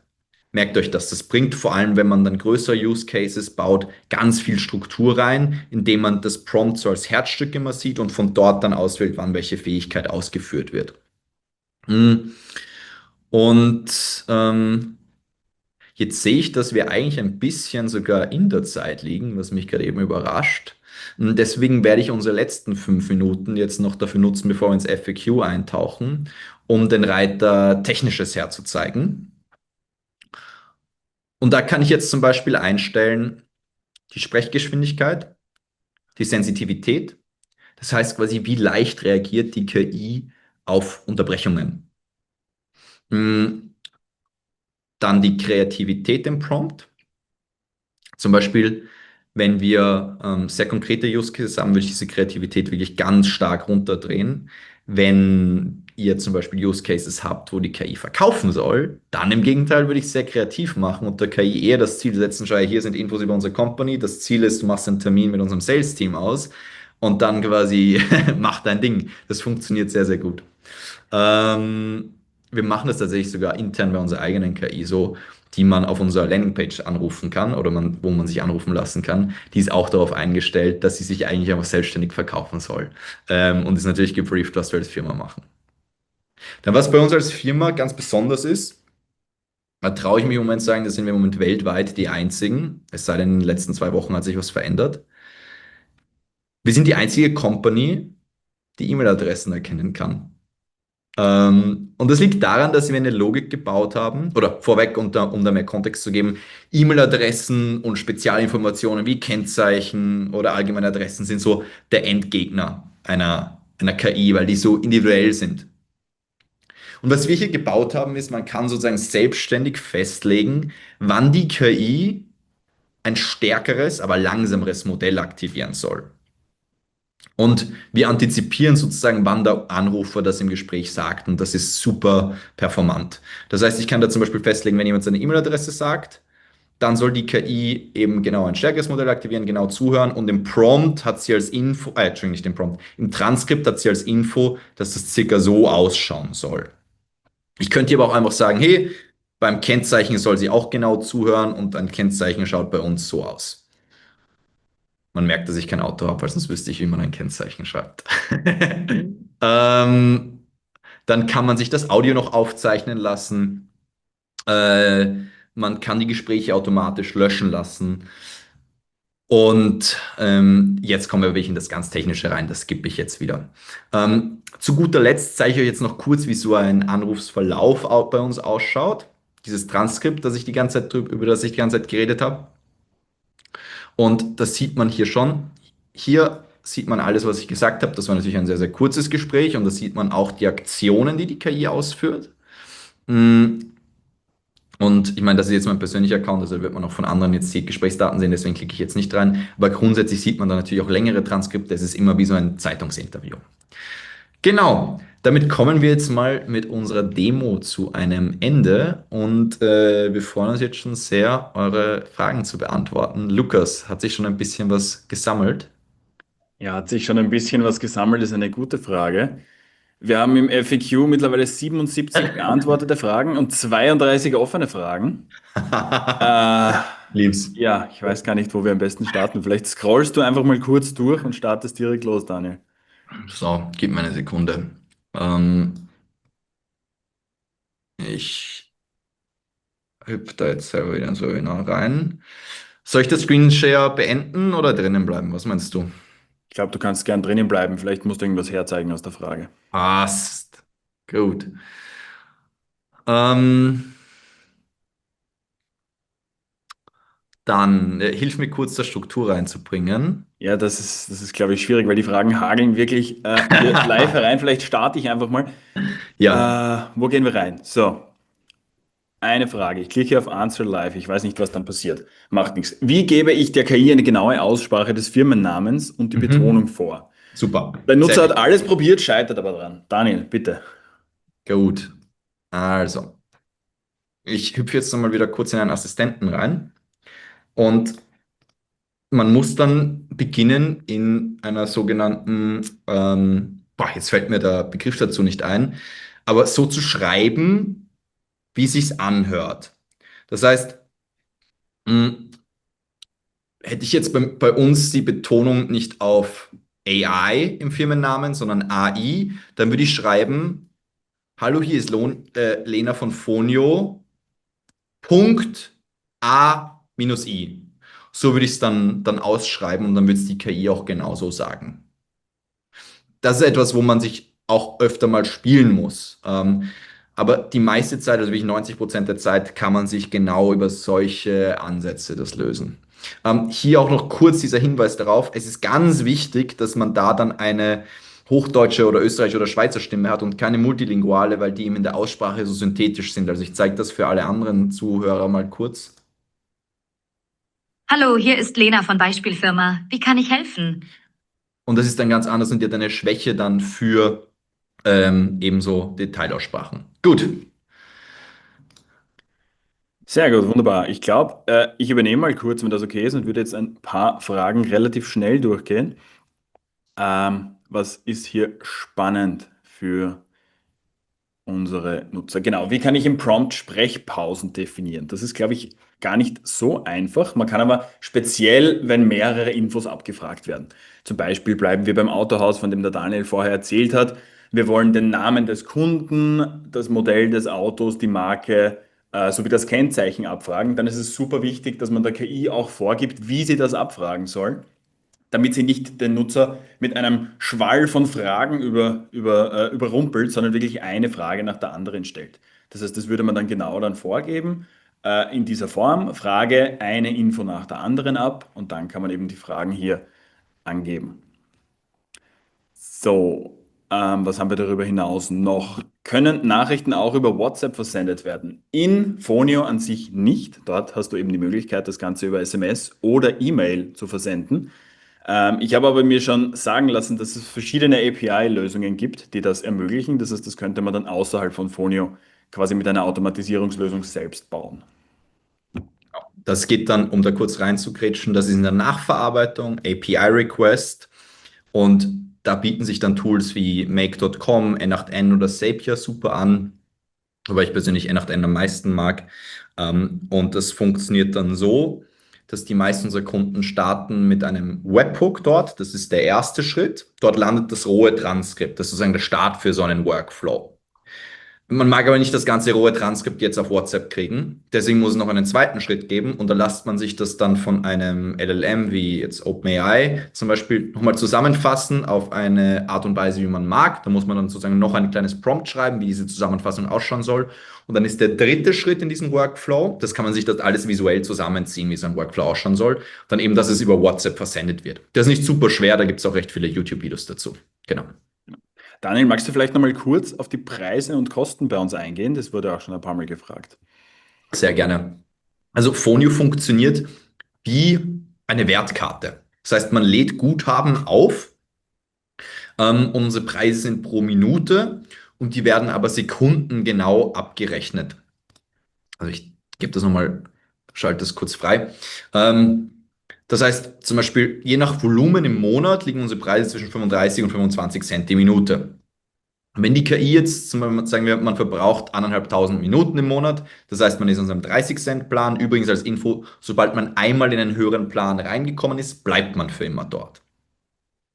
Merkt euch das, das bringt vor allem, wenn man dann größere Use Cases baut, ganz viel Struktur rein, indem man das Prompt so als Herzstück immer sieht und von dort dann auswählt, wann welche Fähigkeit ausgeführt wird. Mm. Und jetzt sehe ich, dass wir eigentlich ein bisschen sogar in der Zeit liegen, was mich gerade eben überrascht. Und deswegen werde ich unsere letzten 5 Minuten jetzt noch dafür nutzen, bevor wir ins FAQ eintauchen, um den Reiter Technisches herzuzeigen. Und da kann ich jetzt zum Beispiel einstellen, die Sprechgeschwindigkeit, die Sensitivität. Das heißt quasi, wie leicht reagiert die KI auf Unterbrechungen. Dann die Kreativität im Prompt. Zum Beispiel, wenn wir sehr konkrete Use Cases haben, würde ich diese Kreativität wirklich ganz stark runterdrehen. Wenn ihr zum Beispiel Use Cases habt, wo die KI verkaufen soll, dann im Gegenteil würde ich sehr kreativ machen und der KI eher das Ziel setzen, schau, hier sind Infos über unsere Company, das Ziel ist, du machst einen Termin mit unserem Sales-Team aus und dann quasi mach dein Ding. Das funktioniert sehr, sehr gut. Wir machen das tatsächlich sogar intern bei unserer eigenen KI so, die man auf unserer Landingpage anrufen kann oder wo man sich anrufen lassen kann. Die ist auch darauf eingestellt, dass sie sich eigentlich einfach selbstständig verkaufen soll. Und ist natürlich gebrieft, was wir als Firma machen. Dann, was bei uns als Firma ganz besonders ist, da traue ich mich im Moment zu sagen, da sind wir im Moment weltweit die einzigen, es sei denn, in den letzten 2 Wochen hat sich was verändert. Wir sind die einzige Company, die E-Mail-Adressen erkennen kann. Und das liegt daran, dass wir eine Logik gebaut haben, oder vorweg, um da mehr Kontext zu geben, E-Mail-Adressen und Spezialinformationen wie Kennzeichen oder allgemeine Adressen sind so der Endgegner einer KI, weil die so individuell sind. Und was wir hier gebaut haben, ist, man kann sozusagen selbstständig festlegen, wann die KI ein stärkeres, aber langsameres Modell aktivieren soll. Und wir antizipieren sozusagen, wann der Anrufer das im Gespräch sagt. Und das ist super performant. Das heißt, ich kann da zum Beispiel festlegen, wenn jemand seine E-Mail-Adresse sagt, dann soll die KI eben genau ein stärkeres Modell aktivieren, genau zuhören. Und im Prompt hat sie als Info, Entschuldigung, nicht im Prompt, im Transkript hat sie als Info, dass das circa so ausschauen soll. Ich könnte hier aber auch einfach sagen, hey, beim Kennzeichen soll sie auch genau zuhören und ein Kennzeichen schaut bei uns so aus. Man merkt, dass ich kein Auto habe, weil sonst wüsste ich, wie man ein Kennzeichen schreibt. Dann kann man sich das Audio noch aufzeichnen lassen. Äh, Man kann die Gespräche automatisch löschen lassen. Und jetzt kommen wir wirklich in das ganz Technische rein, das skippe ich jetzt wieder. Zu guter Letzt zeige ich euch jetzt noch kurz, wie so ein Anrufsverlauf auch bei uns ausschaut. Dieses Transkript, über das ich die ganze Zeit geredet habe. Und das sieht man hier schon. Hier sieht man alles, was ich gesagt habe. Das war natürlich ein sehr, sehr kurzes Gespräch und da sieht man auch die Aktionen, die die KI ausführt. Mm. Und ich meine, das ist jetzt mein persönlicher Account, also wird man auch von anderen jetzt die Gesprächsdaten sehen, deswegen klicke ich jetzt nicht rein. Aber grundsätzlich sieht man da natürlich auch längere Transkripte. Es ist immer wie so ein Zeitungsinterview. Genau, damit kommen wir jetzt mal mit unserer Demo zu einem Ende und wir freuen uns jetzt schon sehr, eure Fragen zu beantworten. Lukas, hat sich schon ein bisschen was gesammelt? Ja, hat sich schon ein bisschen was gesammelt, ist eine gute Frage. Wir haben im FAQ mittlerweile 77 beantwortete Fragen und 32 offene Fragen. Äh, Lieb's. ja, ich weiß gar nicht, wo wir am besten starten. Vielleicht scrollst du einfach mal kurz durch und startest direkt los, Daniel. So, gib mir eine Sekunde. Ähm, Ich hüpfe da jetzt selber wieder so genau rein. Soll ich das Screenshare beenden oder drinnen bleiben? Was meinst du? Ich glaube, du kannst gern drinnen bleiben. Vielleicht musst du irgendwas herzeigen aus der Frage. Passt. Gut. Ähm, Dann hilf mir kurz, da Struktur reinzubringen. Ja, das ist, glaube ich, schwierig, weil die Fragen hageln wirklich hier live herein. Vielleicht starte ich einfach mal. Ja. Wo gehen wir rein? So, eine Frage. Ich klicke auf Answer Live. Ich weiß nicht, was dann passiert. Macht nichts. Wie gebe ich der KI eine genaue Aussprache des Firmennamens und die Betonung Mhm. vor? Super. Der Sehr Nutzer hat wichtig. alles probiert, scheitert aber dran. Daniel, bitte. Gut. Also, ich hüpfe jetzt nochmal wieder kurz in einen Assistenten rein. Und man muss dann beginnen in einer sogenannten, jetzt fällt mir der Begriff dazu nicht ein, aber so zu schreiben, wie sich's anhört. Das heißt, mh, hätte ich jetzt bei uns die Betonung nicht auf AI im Firmennamen, sondern AI, dann würde ich schreiben, hallo, hier ist Lena von Fonio, Punkt A minus I. So würde ich es dann ausschreiben und dann würde es die KI auch genauso sagen. Das ist etwas, wo man sich auch öfter mal spielen muss. Aber die meiste Zeit, also wirklich 90% der Zeit, kann man sich genau über solche Ansätze das lösen. Hier auch noch kurz dieser Hinweis darauf, es ist ganz wichtig, dass man da dann eine hochdeutsche oder österreichische oder Schweizer Stimme hat und keine multilinguale, weil die eben in der Aussprache so synthetisch sind. Also ich zeige das für alle anderen Zuhörer mal kurz. Hallo, hier ist Lena von Beispielfirma. Wie kann ich helfen? Und das ist dann ganz anders und die hat eine Schwäche dann für ebenso Detailaussprachen. Gut. Sehr gut, wunderbar. Ich glaube, ich übernehme mal kurz, wenn das okay ist, und würde jetzt ein paar Fragen relativ schnell durchgehen. Was ist hier spannend für unsere Nutzer? Genau, wie kann ich im Prompt Sprechpausen definieren? Das ist, glaube ich, gar nicht so einfach. Man kann aber speziell, wenn mehrere Infos abgefragt werden. Zum Beispiel bleiben wir beim Autohaus, von dem der Daniel vorher erzählt hat. Wir wollen den Namen des Kunden, das Modell des Autos, die Marke sowie das Kennzeichen abfragen. Dann ist es super wichtig, dass man der KI auch vorgibt, wie sie das abfragen soll, damit sie nicht den Nutzer mit einem Schwall von Fragen überrumpelt, sondern wirklich eine Frage nach der anderen stellt. Das heißt, das würde man dann genau dann vorgeben, in dieser Form, frage eine Info nach der anderen ab und dann kann man eben die Fragen hier angeben. So, was haben wir darüber hinaus noch? Können Nachrichten auch über WhatsApp versendet werden? In Fonio an sich nicht. Dort hast du eben die Möglichkeit, das Ganze über SMS oder E-Mail zu versenden. Ich habe aber mir schon sagen lassen, dass es verschiedene API-Lösungen gibt, die das ermöglichen. Das heißt, das könnte man dann außerhalb von Fonio quasi mit einer Automatisierungslösung selbst bauen. Das geht dann, um da kurz reinzugrätschen, das ist in der Nachverarbeitung, API-Request und da bieten sich dann Tools wie Make.com, N8N oder Zapier super an, wobei ich persönlich N8N am meisten mag. Und das funktioniert dann so, dass die meisten unserer Kunden starten mit einem Webhook dort. Das ist der erste Schritt. Dort landet das rohe Transkript. Das ist sozusagen der Start für so einen Workflow. Man mag aber nicht das ganze rohe Transkript jetzt auf WhatsApp kriegen. Deswegen muss es noch einen zweiten Schritt geben und da lässt man sich das dann von einem LLM wie jetzt OpenAI zum Beispiel nochmal zusammenfassen auf eine Art und Weise, wie man mag. Da muss man dann sozusagen noch ein kleines Prompt schreiben, wie diese Zusammenfassung ausschauen soll. Und dann ist der dritte Schritt in diesem Workflow, das kann man sich das alles visuell zusammenziehen, wie so ein Workflow ausschauen soll. Dann eben, dass es über WhatsApp versendet wird. Das ist nicht super schwer, da gibt es auch recht viele YouTube-Videos dazu. Genau. Daniel, magst du vielleicht nochmal kurz auf die Preise und Kosten bei uns eingehen? Das wurde auch schon ein paar Mal gefragt. Sehr gerne. Also Fonio funktioniert wie eine Wertkarte. Das heißt, man lädt Guthaben auf. Unsere Preise sind pro Minute und die werden aber sekundengenau abgerechnet. Also ich gebe das nochmal, schalte das kurz frei. Das heißt, zum Beispiel, je nach Volumen im Monat liegen unsere Preise zwischen 35 und 25 Cent die Minute. Wenn die KI jetzt, sagen wir, man verbraucht 1.500 Minuten im Monat, das heißt, man ist in unserem 30-Cent-Plan. Übrigens als Info, sobald man einmal in einen höheren Plan reingekommen ist, bleibt man für immer dort.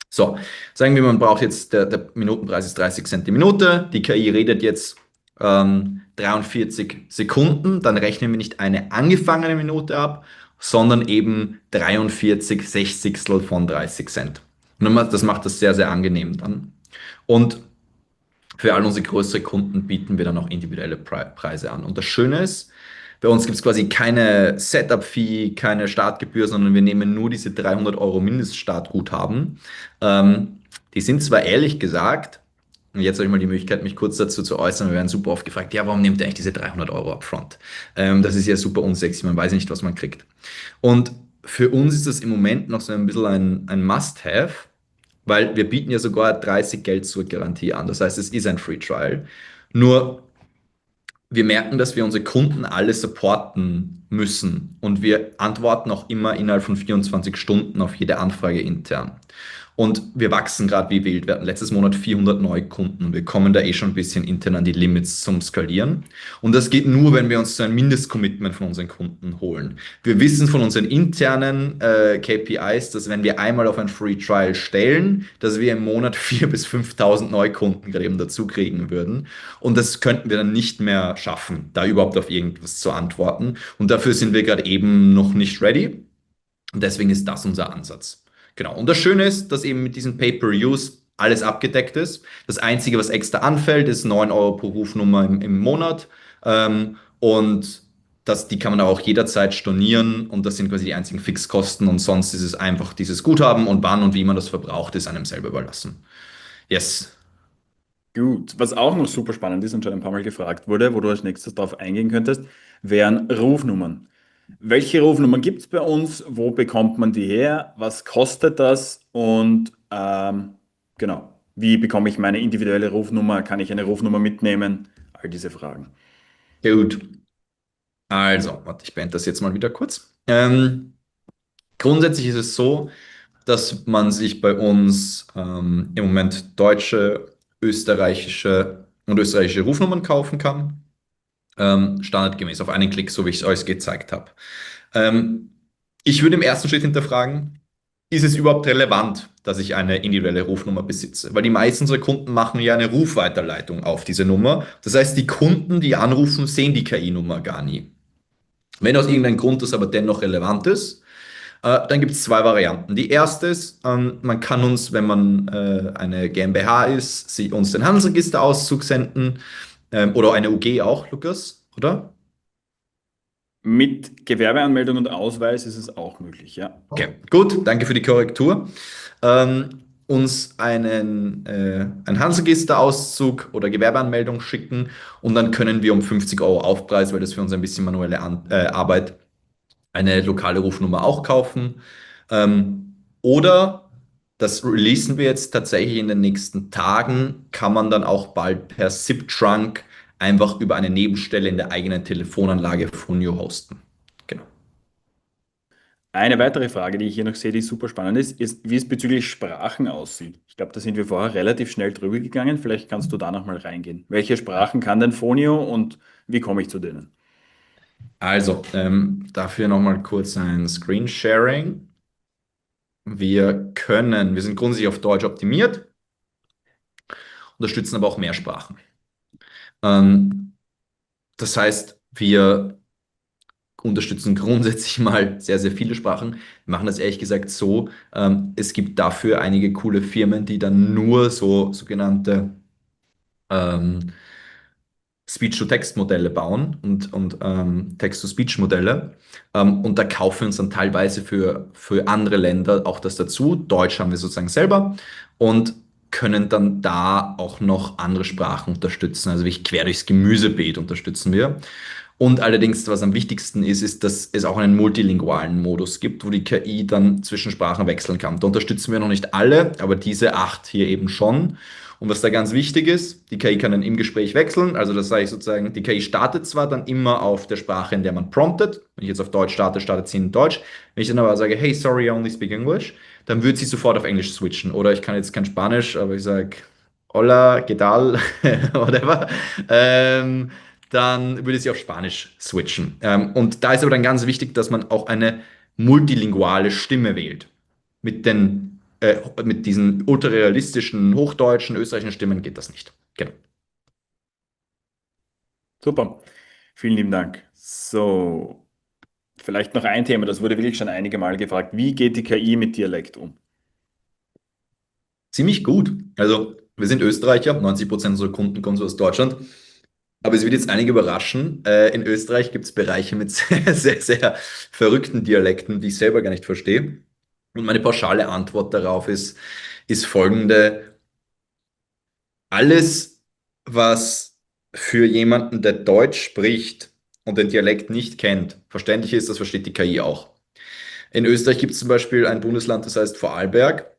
So, sagen wir, man braucht jetzt, der Minutenpreis ist 30 Cent die Minute, die KI redet jetzt 43 Sekunden, dann rechnen wir nicht eine angefangene Minute ab, sondern eben 43 Sechzigstel von 30 Cent. Und das macht das sehr, sehr angenehm dann. Und für all unsere größeren Kunden bieten wir dann auch individuelle Preise an. Und das Schöne ist, Bei uns gibt es quasi keine Setup-Fee, keine Startgebühr, sondern wir nehmen nur diese 300 € Mindeststartguthaben. Die sind zwar ehrlich gesagt, und jetzt habe ich mal die Möglichkeit, mich kurz dazu zu äußern. Wir werden super oft gefragt, ja, warum nehmt ihr eigentlich diese 300 € upfront? Das ist ja super unsexy, man weiß nicht, was man kriegt. Und für uns ist das im Moment noch so ein bisschen ein Must-Have, weil wir bieten ja sogar 30 Geld-Zurück-Garantie an. Das heißt, es ist ein Free Trial. Nur wir merken, dass wir unsere Kunden alle supporten müssen und wir antworten auch immer innerhalb von 24 Stunden auf jede Anfrage intern. Und wir wachsen gerade wie wild. Wir hatten letztes Monat 400 neue Kunden. Wir kommen da eh schon ein bisschen intern an die Limits zum Skalieren. Und das geht nur, wenn wir uns so ein Mindestcommitment von unseren Kunden holen. Wir wissen von unseren internen KPIs, dass wenn wir einmal auf ein Free Trial stellen, dass wir im Monat 4.000 bis 5.000 Neukunden gerade eben dazu kriegen würden. Und das könnten wir dann nicht mehr schaffen, da überhaupt auf irgendwas zu antworten. Und dafür sind wir gerade eben noch nicht ready. Und deswegen ist das unser Ansatz. Genau. Und das Schöne ist, dass eben mit diesem Pay-per-Use alles abgedeckt ist. Das Einzige, was extra anfällt, ist 9 € pro Rufnummer im Monat. Und die kann man auch jederzeit stornieren und das sind quasi die einzigen Fixkosten und sonst ist es einfach dieses Guthaben und wann und wie man das verbraucht, ist einem selber überlassen. Yes. Gut, was auch noch super spannend ist und schon ein paar Mal gefragt wurde, wo du als nächstes drauf eingehen könntest, wären Rufnummern. Welche Rufnummern gibt es bei uns? Wo bekommt man die her? Was kostet das? Und genau, wie bekomme ich meine individuelle Rufnummer? Kann ich eine Rufnummer mitnehmen? All diese Fragen. Gut. Also, warte, ich beende das jetzt mal wieder kurz. Grundsätzlich ist es so, dass man sich bei uns im Moment deutsche, österreichische Rufnummern kaufen kann. Standardgemäß auf einen Klick, so wie ich es euch gezeigt habe. Ich würde im ersten Schritt hinterfragen, ist es überhaupt relevant, dass ich eine individuelle Rufnummer besitze? Weil die meisten unserer Kunden machen ja eine Rufweiterleitung auf diese Nummer. Das heißt, die Kunden, die anrufen, sehen die KI-Nummer gar nie. Wenn aus irgendeinem Grund das aber dennoch relevant ist, dann gibt es zwei Varianten. Die erste ist, man kann uns, wenn man eine GmbH ist, uns den Handelsregisterauszug senden oder eine UG auch, Lukas, oder? Mit Gewerbeanmeldung und Ausweis ist es auch möglich, ja. Okay, gut, danke für die Korrektur. Uns einen Handelsregisterauszug oder Gewerbeanmeldung schicken und dann können wir um 50 € Aufpreis, weil das für uns ein bisschen manuelle Arbeit, eine lokale Rufnummer auch kaufen. Oder, das releasen wir jetzt tatsächlich in den nächsten Tagen, kann man dann auch bald per SIP-Trunk einfach über eine Nebenstelle in der eigenen Telefonanlage Funio hosten. Genau. Eine weitere Frage, die ich hier noch sehe, die super spannend ist, wie es bezüglich Sprachen aussieht. Ich glaube, da sind wir vorher relativ schnell drüber gegangen. Vielleicht kannst du da noch mal reingehen. Welche Sprachen kann denn Fonio und wie komme ich zu denen? Also, dafür nochmal kurz ein Screen-Sharing. Wir sind grundsätzlich auf Deutsch optimiert, unterstützen aber auch mehr Sprachen. Das heißt, wir unterstützen grundsätzlich mal sehr, sehr viele Sprachen. Wir machen das ehrlich gesagt so, es gibt dafür einige coole Firmen, die dann nur so sogenannte ähm, Speech-to-Text-Modelle bauen und Text-to-Speech-Modelle. Und da kaufen wir uns dann teilweise für andere Länder auch das dazu. Deutsch haben wir sozusagen selber und können dann da auch noch andere Sprachen unterstützen. Also wie quer durchs Gemüsebeet unterstützen wir. Und allerdings, was am wichtigsten ist, ist, dass es auch einen multilingualen Modus gibt, wo die KI dann zwischen Sprachen wechseln kann. Da unterstützen wir noch nicht alle, aber diese 8 hier eben schon. Und was da ganz wichtig ist, die KI kann dann im Gespräch wechseln. Also das sage ich sozusagen, die KI startet zwar dann immer auf der Sprache, in der man promptet. Wenn ich jetzt auf Deutsch starte, startet sie in Deutsch. Wenn ich dann aber sage, hey, sorry, I only speak English, dann wird sie sofort auf Englisch switchen. Oder ich kann jetzt kein Spanisch, aber ich sage, hola, ¿qué tal? Whatever. Dann würde sie auf Spanisch switchen. Und da ist aber dann ganz wichtig, dass man auch eine multilinguale Stimme wählt. Mit diesen ultrarealistischen, hochdeutschen, österreichischen Stimmen geht das nicht. Genau. Super. Vielen lieben Dank. So, vielleicht noch ein Thema, das wurde wirklich schon einige Mal gefragt. Wie geht die KI mit Dialekt um? Ziemlich gut. Also, wir sind Österreicher, 90% unserer Kunden kommen so aus Deutschland. Aber es wird jetzt einige überraschen. In Österreich gibt es Bereiche mit sehr, sehr, sehr verrückten Dialekten, die ich selber gar nicht verstehe. Und meine pauschale Antwort darauf ist folgende. Alles, was für jemanden, der Deutsch spricht und den Dialekt nicht kennt, verständlich ist, das versteht die KI auch. In Österreich gibt es zum Beispiel ein Bundesland, das heißt Vorarlberg.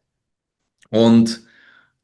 Und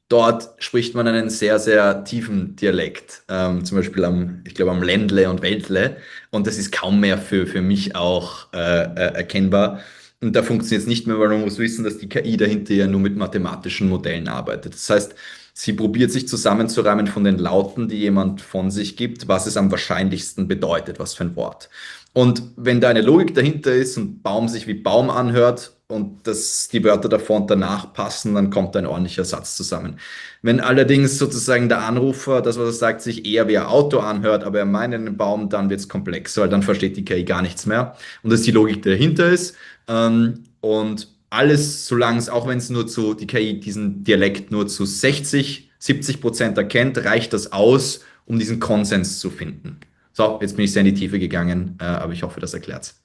dort spricht man einen sehr, sehr tiefen Dialekt, zum Beispiel ich glaube, am Ländle und Weltle. Und das ist kaum mehr für mich auch erkennbar. Und da funktioniert es nicht mehr, weil man muss wissen, dass die KI dahinter ja nur mit mathematischen Modellen arbeitet. Das heißt, sie probiert sich zusammenzureimen von den Lauten, die jemand von sich gibt, was es am wahrscheinlichsten bedeutet, was für ein Wort. Und wenn da eine Logik dahinter ist und Baum sich wie Baum anhört und die Wörter davor und danach passen, dann kommt ein ordentlicher Satz zusammen. Wenn allerdings sozusagen der Anrufer, das, was er sagt, sich eher wie ein Auto anhört, aber er meint einen Baum, dann wird es komplex, weil dann versteht die KI gar nichts mehr. Und das ist die Logik, die dahinter ist. Und alles, solange es, auch wenn es die KI diesen Dialekt nur zu 60, 70% erkennt, reicht das aus, um diesen Konsens zu finden. So, jetzt bin ich sehr in die Tiefe gegangen, aber ich hoffe, das erklärt's.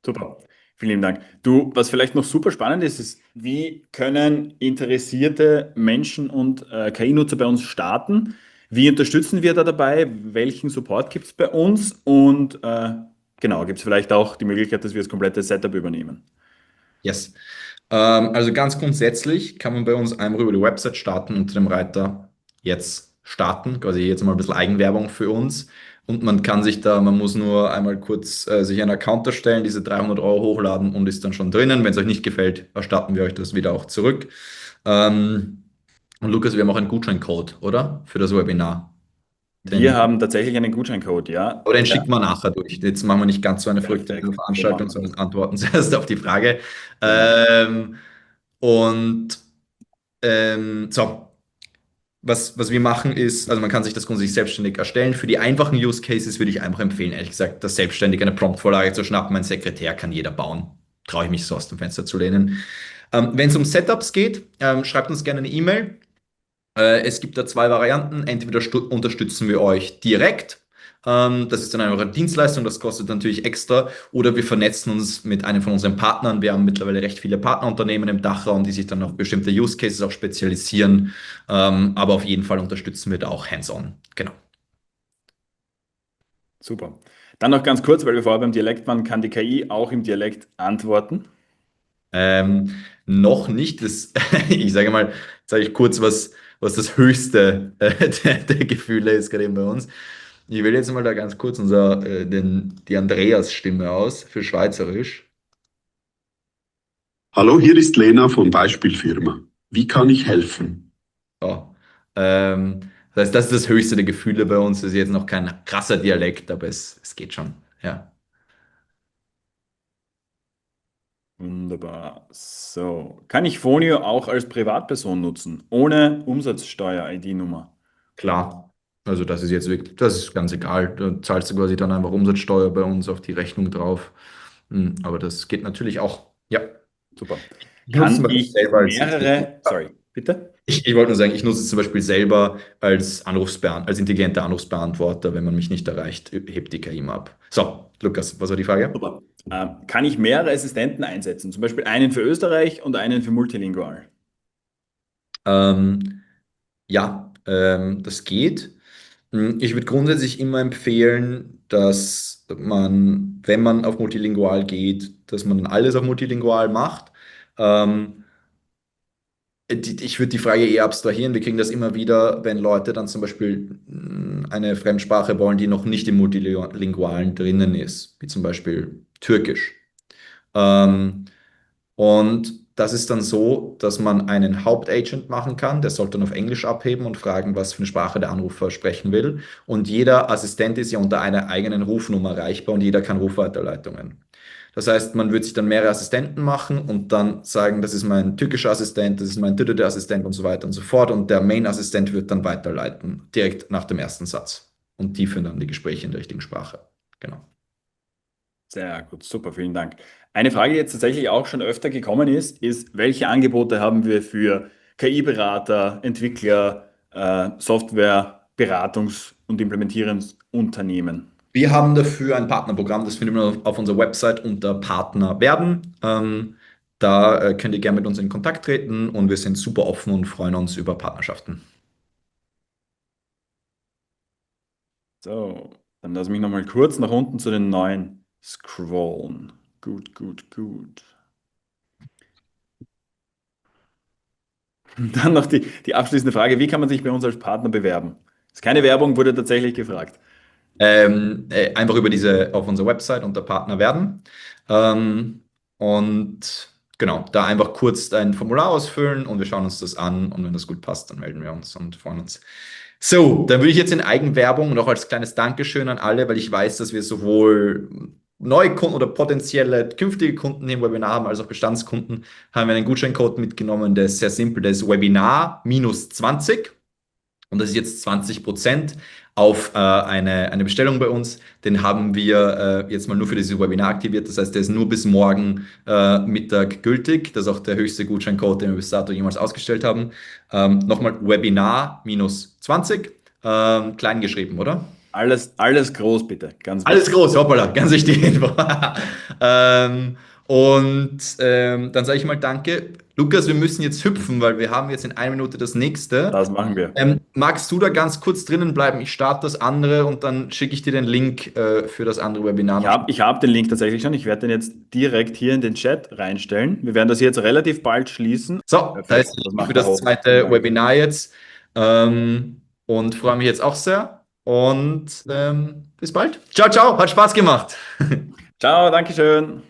Super. Vielen lieben Dank. Du, was vielleicht noch super spannend ist, ist, wie können interessierte Menschen und KI-Nutzer bei uns starten? Wie unterstützen wir da dabei? Welchen Support gibt es bei uns? Und genau, gibt es vielleicht auch die Möglichkeit, dass wir das komplette Setup übernehmen? Yes. Also ganz grundsätzlich kann man bei uns einmal über die Website starten unter dem Reiter jetzt starten, quasi jetzt mal ein bisschen Eigenwerbung für uns. Und man muss nur einmal kurz sich einen Account erstellen, diese 300 € hochladen und ist dann schon drinnen. Wenn es euch nicht gefällt, erstatten wir euch das wieder auch zurück. Ähm, und Lukas, wir haben auch einen Gutscheincode, oder? Für das Webinar. Wir Den, haben tatsächlich einen Gutscheincode, ja. aber den Der, schicken wir nachher durch. Jetzt machen wir nicht ganz so eine verrückte perfekt, so Veranstaltung, machen wir sondern das. antworten zuerst auf die Frage. Genau. Ähm, und so, was wir machen ist, also man kann sich das grundsätzlich selbstständig erstellen. Für die einfachen Use Cases würde ich einfach empfehlen, ehrlich gesagt, das selbstständig eine Promptvorlage zu schnappen. Ein Sekretär kann jeder bauen. Traue ich mich so aus dem Fenster zu lehnen. Wenn es um Setups geht, schreibt uns gerne eine E-Mail. Es gibt da zwei Varianten. Entweder unterstützen wir euch direkt. Das ist dann eine Dienstleistung, das kostet natürlich extra. Oder wir vernetzen uns mit einem von unseren Partnern. Wir haben mittlerweile recht viele Partnerunternehmen im Dachraum, die sich dann auf bestimmte Use Cases auch spezialisieren. Aber auf jeden Fall unterstützen wir da auch hands-on. Genau. Super. Dann noch ganz kurz, weil wir vorher beim Dialekt waren, kann die KI auch im Dialekt antworten? Noch nicht. Ich sage mal, sage ich kurz, was das höchste der Gefühle ist, gerade eben bei uns. Ich wähle jetzt mal da ganz kurz die Andreas-Stimme aus für Schweizerisch. Hallo, hier ist Lena von Beispielfirma. Wie kann ich helfen? So. Das heißt, das ist das höchste der Gefühle bei uns. Das ist jetzt noch kein krasser Dialekt, aber es geht schon. Ja. Wunderbar. So. Kann ich Fonio auch als Privatperson nutzen, ohne Umsatzsteuer-ID-Nummer? Klar. Also das ist jetzt wirklich, das ist ganz egal. Da zahlst du quasi dann einfach Umsatzsteuer bei uns auf die Rechnung drauf. Aber das geht natürlich auch. Ja. Super. Ich nutze es zum Kann Beispiel ich selber mehrere, sorry, bitte? ich wollte nur sagen, ich nutze es zum Beispiel selber als intelligenter Anrufsbeantworter. Wenn man mich nicht erreicht, hebt die KI mal ab. So, Lukas, was war die Frage? Super. Kann ich mehrere Assistenten einsetzen? Zum Beispiel einen für Österreich und einen für Multilingual. Ähm, ja, das geht. Ich würde grundsätzlich immer empfehlen, dass man, wenn man auf multilingual geht, dass man dann alles auf multilingual macht. Ähm, Ich würde die Frage eher abstrahieren. Wir kriegen das immer wieder, wenn Leute dann zum Beispiel eine Fremdsprache wollen, die noch nicht im Multilingualen drinnen ist, wie zum Beispiel Türkisch. Ähm, und das ist dann so, dass man einen Hauptagent machen kann, der sollte dann auf Englisch abheben und fragen, was für eine Sprache der Anrufer sprechen will. Und jeder Assistent ist ja unter einer eigenen Rufnummer erreichbar und jeder kann Rufweiterleitungen. Das heißt, man würde sich dann mehrere Assistenten machen und dann sagen, das ist mein türkischer Assistent, das ist mein Assistent und so weiter und so fort. Und der Main-Assistent wird dann weiterleiten, direkt nach dem ersten Satz. Und die führen dann die Gespräche in der richtigen Sprache. Genau. Sehr gut, super, vielen Dank. Eine Frage, die jetzt tatsächlich auch schon öfter gekommen ist, welche Angebote haben wir für KI-Berater, Entwickler, Softwaredeveloper Beratungs- und Implementierungsunternehmen. Wir haben dafür ein Partnerprogramm, das findet man auf unserer Website unter Partner werden. Da könnt ihr gerne mit uns in Kontakt treten und wir sind super offen und freuen uns über Partnerschaften. So, dann lass mich nochmal kurz nach unten zu den neuen scrollen. Gut, gut, gut. Und dann noch die abschließende Frage, wie kann man sich bei uns als Partner bewerben? Ist keine Werbung, wurde tatsächlich gefragt. Einfach auf unserer Website unter Partner werden. Und genau, da einfach kurz ein Formular ausfüllen und wir schauen uns das an und wenn das gut passt, dann melden wir uns und freuen uns. So, dann würde ich jetzt in Eigenwerbung noch als kleines Dankeschön an alle, weil ich weiß, dass wir sowohl neue Kunden oder potenzielle künftige Kunden im Webinar haben, als auch Bestandskunden, haben wir einen Gutscheincode mitgenommen, der ist sehr simpel, der ist Webinar -20 und das ist jetzt 20% auf eine Bestellung bei uns. Den haben wir jetzt mal nur für dieses Webinar aktiviert. Das heißt, der ist nur bis morgen Mittag gültig. Das ist auch der höchste Gutscheincode, den wir bis dato jemals ausgestellt haben. Nochmal Webinar -20, klein geschrieben, oder? Alles groß bitte, ganz Alles groß, hoppala, ganz wichtige Info. Dann sage ich mal danke. Lukas, wir müssen jetzt hüpfen, weil wir haben jetzt in 1 Minute das nächste. Das machen wir. Magst du da ganz kurz drinnen bleiben? Ich starte das andere und dann schicke ich dir den Link für das andere Webinar. Ich hab den Link tatsächlich schon. Ich werde den jetzt direkt hier in den Chat reinstellen. Wir werden das jetzt relativ bald schließen. So, Perfekt, da ist das für machen das wir auch. zweite Webinar jetzt. Und freue mich jetzt auch sehr. Und bis bald. Ciao, ciao, hat Spaß gemacht. Ciao, Dankeschön.